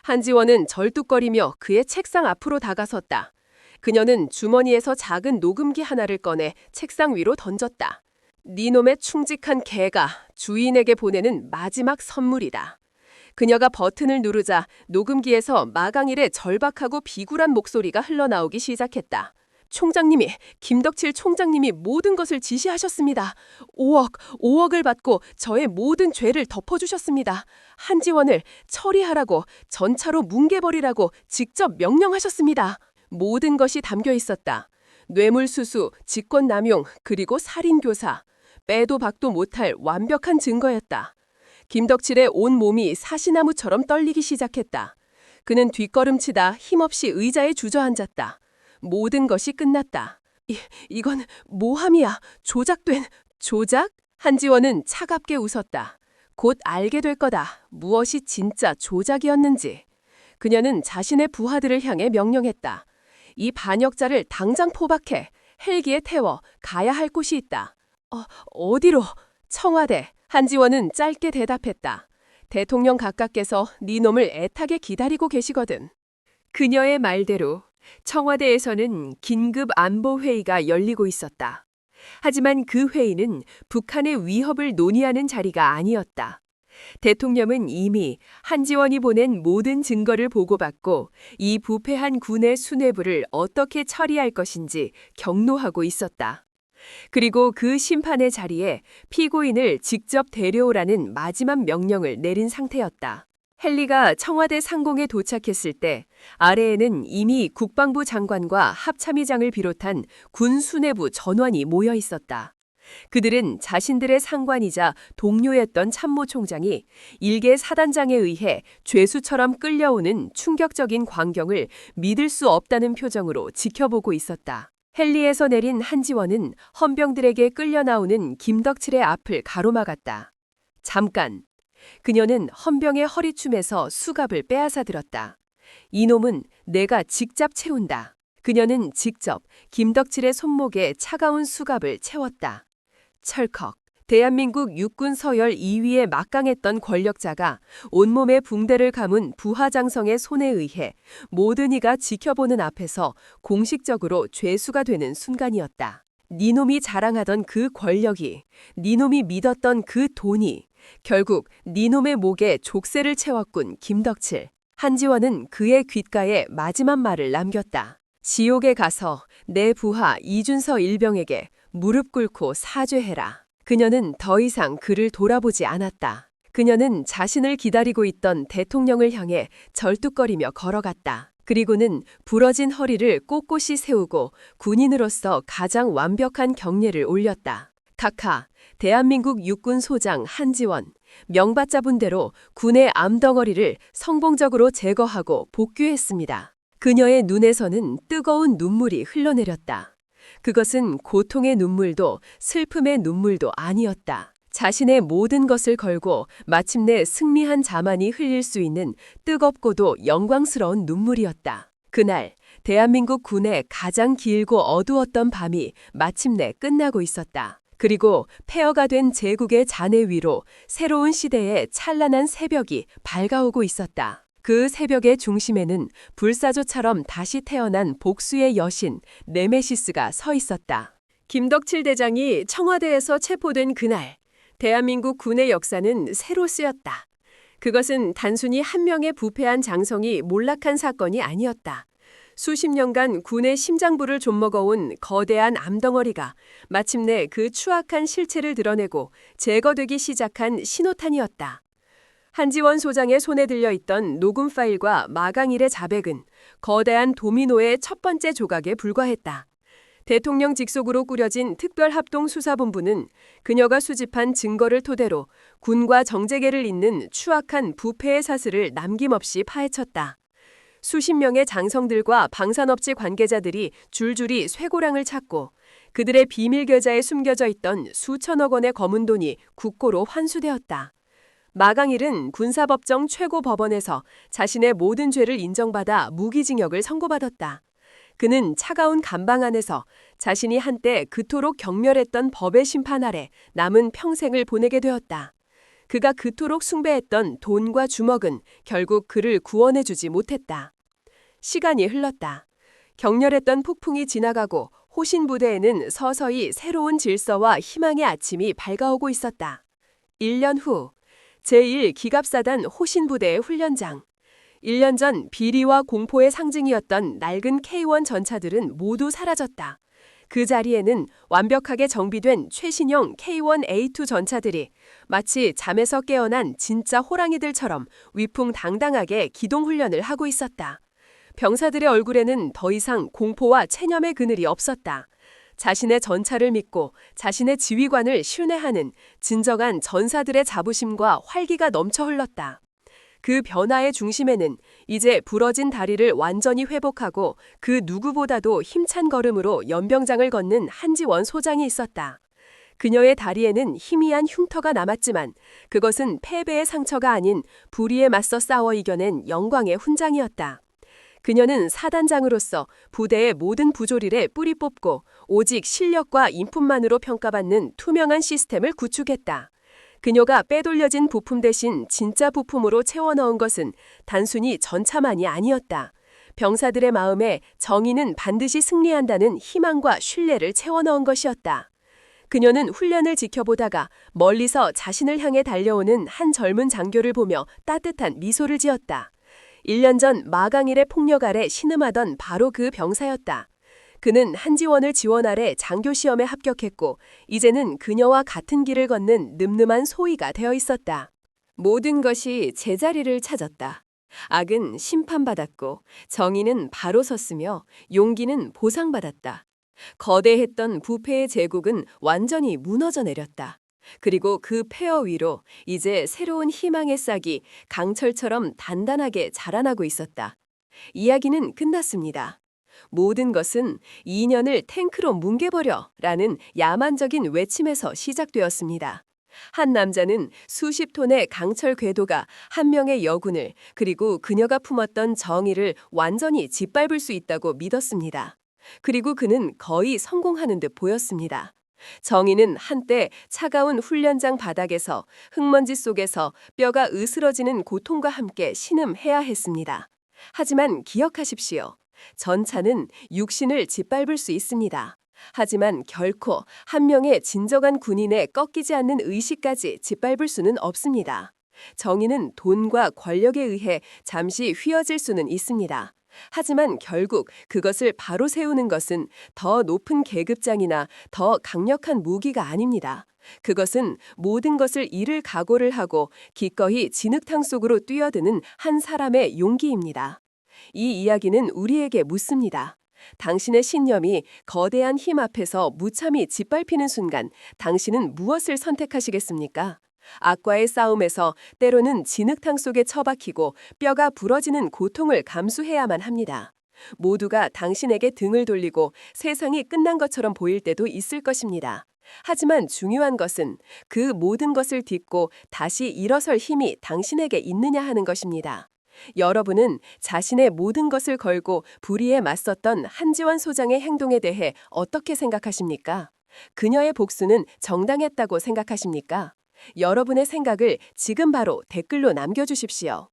한지원은 절뚝거리며 그의 책상 앞으로 다가섰다. 그녀는 주머니에서 작은 녹음기 하나를 꺼내 책상 위로 던졌다. 네 놈의 충직한 개가 주인에게 보내는 마지막 선물이다. 그녀가 버튼을 누르자 녹음기에서 마강일의 절박하고 비굴한 목소리가 흘러나오기 시작했다. 총장님이, 김덕칠 총장님이 모든 것을 지시하셨습니다. 5억을 받고 저의 모든 죄를 덮어주셨습니다. 한지원을 처리하라고, 전차로 뭉개버리라고 직접 명령하셨습니다. 모든 것이 담겨 있었다. 뇌물수수, 직권남용, 그리고 살인교사. 빼도 박도 못할 완벽한 증거였다. 김덕칠의 온 몸이 사시나무처럼 떨리기 시작했다. 그는 뒷걸음치다 힘없이 의자에 주저앉았다. 모든 것이 끝났다. 이건 모함이야. 조작된. 조작? 한지원은 차갑게 웃었다. 곧 알게 될 거다. 무엇이 진짜 조작이었는지. 그녀는 자신의 부하들을 향해 명령했다. 이 반역자를 당장 포박해. 헬기에 태워 가야 할 곳이 있다. 어디로? 청와대. 한지원은 짧게 대답했다. 대통령 각하께서 네 놈을 애타게 기다리고 계시거든. 그녀의 말대로 청와대에서는 긴급 안보회의가 열리고 있었다. 하지만 그 회의는 북한의 위협을 논의하는 자리가 아니었다. 대통령은 이미 한지원이 보낸 모든 증거를 보고받고 이 부패한 군의 수뇌부를 어떻게 처리할 것인지 경로하고 있었다. 그리고 그 심판의 자리에 피고인을 직접 데려오라는 마지막 명령을 내린 상태였다. 헨리가 청와대 상공에 도착했을 때 아래에는 이미 국방부 장관과 합참의장을 비롯한 군 수뇌부 전원이 모여 있었다. 그들은 자신들의 상관이자 동료였던 참모총장이 일개 사단장에 의해 죄수처럼 끌려오는 충격적인 광경을 믿을 수 없다는 표정으로 지켜보고 있었다. 헨리에서 내린 한지원은 헌병들에게 끌려 나오는 김덕칠의 앞을 가로막았다. 잠깐. 그녀는 헌병의 허리춤에서 수갑을 빼앗아 들었다. 이놈은 내가 직접 채운다. 그녀는 직접 김덕칠의 손목에 차가운 수갑을 채웠다. 철컥. 대한민국 육군 서열 2위에 막강했던 권력자가 온몸에 붕대를 감은 부하장성의 손에 의해 모든 이가 지켜보는 앞에서 공식적으로 죄수가 되는 순간이었다. 니놈이 자랑하던 그 권력이, 니놈이 믿었던 그 돈이 결국 니놈의 목에 족쇄를 채웠군. 김덕칠. 한지원은 그의 귓가에 마지막 말을 남겼다. 지옥에 가서 내 부하 이준서 일병에게 무릎 꿇고 사죄해라. 그녀는 더 이상 그를 돌아보지 않았다. 그녀는 자신을 기다리고 있던 대통령을 향해 절뚝거리며 걸어갔다. 그리고는 부러진 허리를 꼿꼿이 세우고 군인으로서 가장 완벽한 경례를 올렸다. 각하, 대한민국 육군 소장 한지원, 명받잡은 대로 군의 암덩어리를 성공적으로 제거하고 복귀했습니다. 그녀의 눈에서는 뜨거운 눈물이 흘러내렸다. 그것은 고통의 눈물도 슬픔의 눈물도 아니었다. 자신의 모든 것을 걸고 마침내 승리한 자만이 흘릴 수 있는 뜨겁고도 영광스러운 눈물이었다. 그날 대한민국 군의 가장 길고 어두웠던 밤이 마침내 끝나고 있었다. 그리고 폐허가 된 제국의 잔해 위로 새로운 시대의 찬란한 새벽이 밝아오고 있었다. 그 새벽의 중심에는 불사조처럼 다시 태어난 복수의 여신 네메시스가 서 있었다. 김덕칠 대장이 청와대에서 체포된 그날, 대한민국 군의 역사는 새로 쓰였다. 그것은 단순히 한 명의 부패한 장성이 몰락한 사건이 아니었다. 수십 년간 군의 심장부를 좀먹어온 거대한 암덩어리가 마침내 그 추악한 실체를 드러내고 제거되기 시작한 신호탄이었다. 한지원 소장의 손에 들려있던 녹음 파일과 마강일의 자백은 거대한 도미노의 첫 번째 조각에 불과했다. 대통령 직속으로 꾸려진 특별합동수사본부는 그녀가 수집한 증거를 토대로 군과 정재계를 잇는 추악한 부패의 사슬을 남김없이 파헤쳤다. 수십 명의 장성들과 방산업체 관계자들이 줄줄이 쇠고랑을 찾고 그들의 비밀 계좌에 숨겨져 있던 수천억 원의 검은 돈이 국고로 환수되었다. 마강일은 군사법정 최고법원에서 자신의 모든 죄를 인정받아 무기징역을 선고받았다. 그는 차가운 감방 안에서 자신이 한때 그토록 경멸했던 법의 심판 아래 남은 평생을 보내게 되었다. 그가 그토록 숭배했던 돈과 주먹은 결국 그를 구원해주지 못했다. 시간이 흘렀다. 격렬했던 폭풍이 지나가고 호신 부대에는 서서히 새로운 질서와 희망의 아침이 밝아오고 있었다. 1년 후 제1기갑사단 호신부대의 훈련장. 1년 전 비리와 공포의 상징이었던 낡은 K1 전차들은 모두 사라졌다. 그 자리에는 완벽하게 정비된 최신형 K1A2 전차들이 마치 잠에서 깨어난 진짜 호랑이들처럼 위풍당당하게 기동훈련을 하고 있었다. 병사들의 얼굴에는 더 이상 공포와 체념의 그늘이 없었다. 자신의 전차를 믿고 자신의 지휘관을 신뢰하는 진정한 전사들의 자부심과 활기가 넘쳐 흘렀다. 그 변화의 중심에는 이제 부러진 다리를 완전히 회복하고 그 누구보다도 힘찬 걸음으로 연병장을 걷는 한지원 소장이 있었다. 그녀의 다리에는 희미한 흉터가 남았지만 그것은 패배의 상처가 아닌 불의에 맞서 싸워 이겨낸 영광의 훈장이었다. 그녀는 사단장으로서 부대의 모든 부조리에 뿌리 뽑고 오직 실력과 인품만으로 평가받는 투명한 시스템을 구축했다. 그녀가 빼돌려진 부품 대신 진짜 부품으로 채워 넣은 것은 단순히 전차만이 아니었다. 병사들의 마음에 정의는 반드시 승리한다는 희망과 신뢰를 채워 넣은 것이었다. 그녀는 훈련을 지켜보다가 멀리서 자신을 향해 달려오는 한 젊은 장교를 보며 따뜻한 미소를 지었다. 1년 전 마강일의 폭력 아래 신음하던 바로 그 병사였다. 그는 한지원을 지원 아래 장교 시험에 합격했고 이제는 그녀와 같은 길을 걷는 늠름한 소위가 되어 있었다. 모든 것이 제자리를 찾았다. 악은 심판받았고 정의는 바로 섰으며 용기는 보상받았다. 거대했던 부패의 제국은 완전히 무너져 내렸다. 그리고 그 폐허 위로 이제 새로운 희망의 싹이 강철처럼 단단하게 자라나고 있었다. 이야기는 끝났습니다. 모든 것은 2년을 탱크로 뭉개버려 라는 야만적인 외침에서 시작되었습니다. 한 남자는 수십 톤의 강철 궤도가 한 명의 여군을 그리고 그녀가 품었던 정의를 완전히 짓밟을 수 있다고 믿었습니다. 그리고 그는 거의 성공하는 듯 보였습니다. 정의는 한때 차가운 훈련장 바닥에서 흙먼지 속에서 뼈가 으스러지는 고통과 함께 신음해야 했습니다. 하지만 기억하십시오. 전차는 육신을 짓밟을 수 있습니다. 하지만 결코 한 명의 진정한 군인의 꺾이지 않는 의식까지 짓밟을 수는 없습니다. 정의는 돈과 권력에 의해 잠시 휘어질 수는 있습니다. 하지만 결국 그것을 바로 세우는 것은 더 높은 계급장이나 더 강력한 무기가 아닙니다. 그것은 모든 것을 잃을 각오를 하고 기꺼이 진흙탕 속으로 뛰어드는 한 사람의 용기입니다. 이 이야기는 우리에게 묻습니다. 당신의 신념이 거대한 힘 앞에서 무참히 짓밟히는 순간 당신은 무엇을 선택하시겠습니까? 악과의 싸움에서 때로는 진흙탕 속에 처박히고 뼈가 부러지는 고통을 감수해야만 합니다. 모두가 당신에게 등을 돌리고 세상이 끝난 것처럼 보일 때도 있을 것입니다. 하지만 중요한 것은 그 모든 것을 딛고 다시 일어설 힘이 당신에게 있느냐 하는 것입니다. 여러분은 자신의 모든 것을 걸고 불의에 맞섰던 한지원 소장의 행동에 대해 어떻게 생각하십니까? 그녀의 복수는 정당했다고 생각하십니까? 여러분의 생각을 지금 바로 댓글로 남겨주십시오.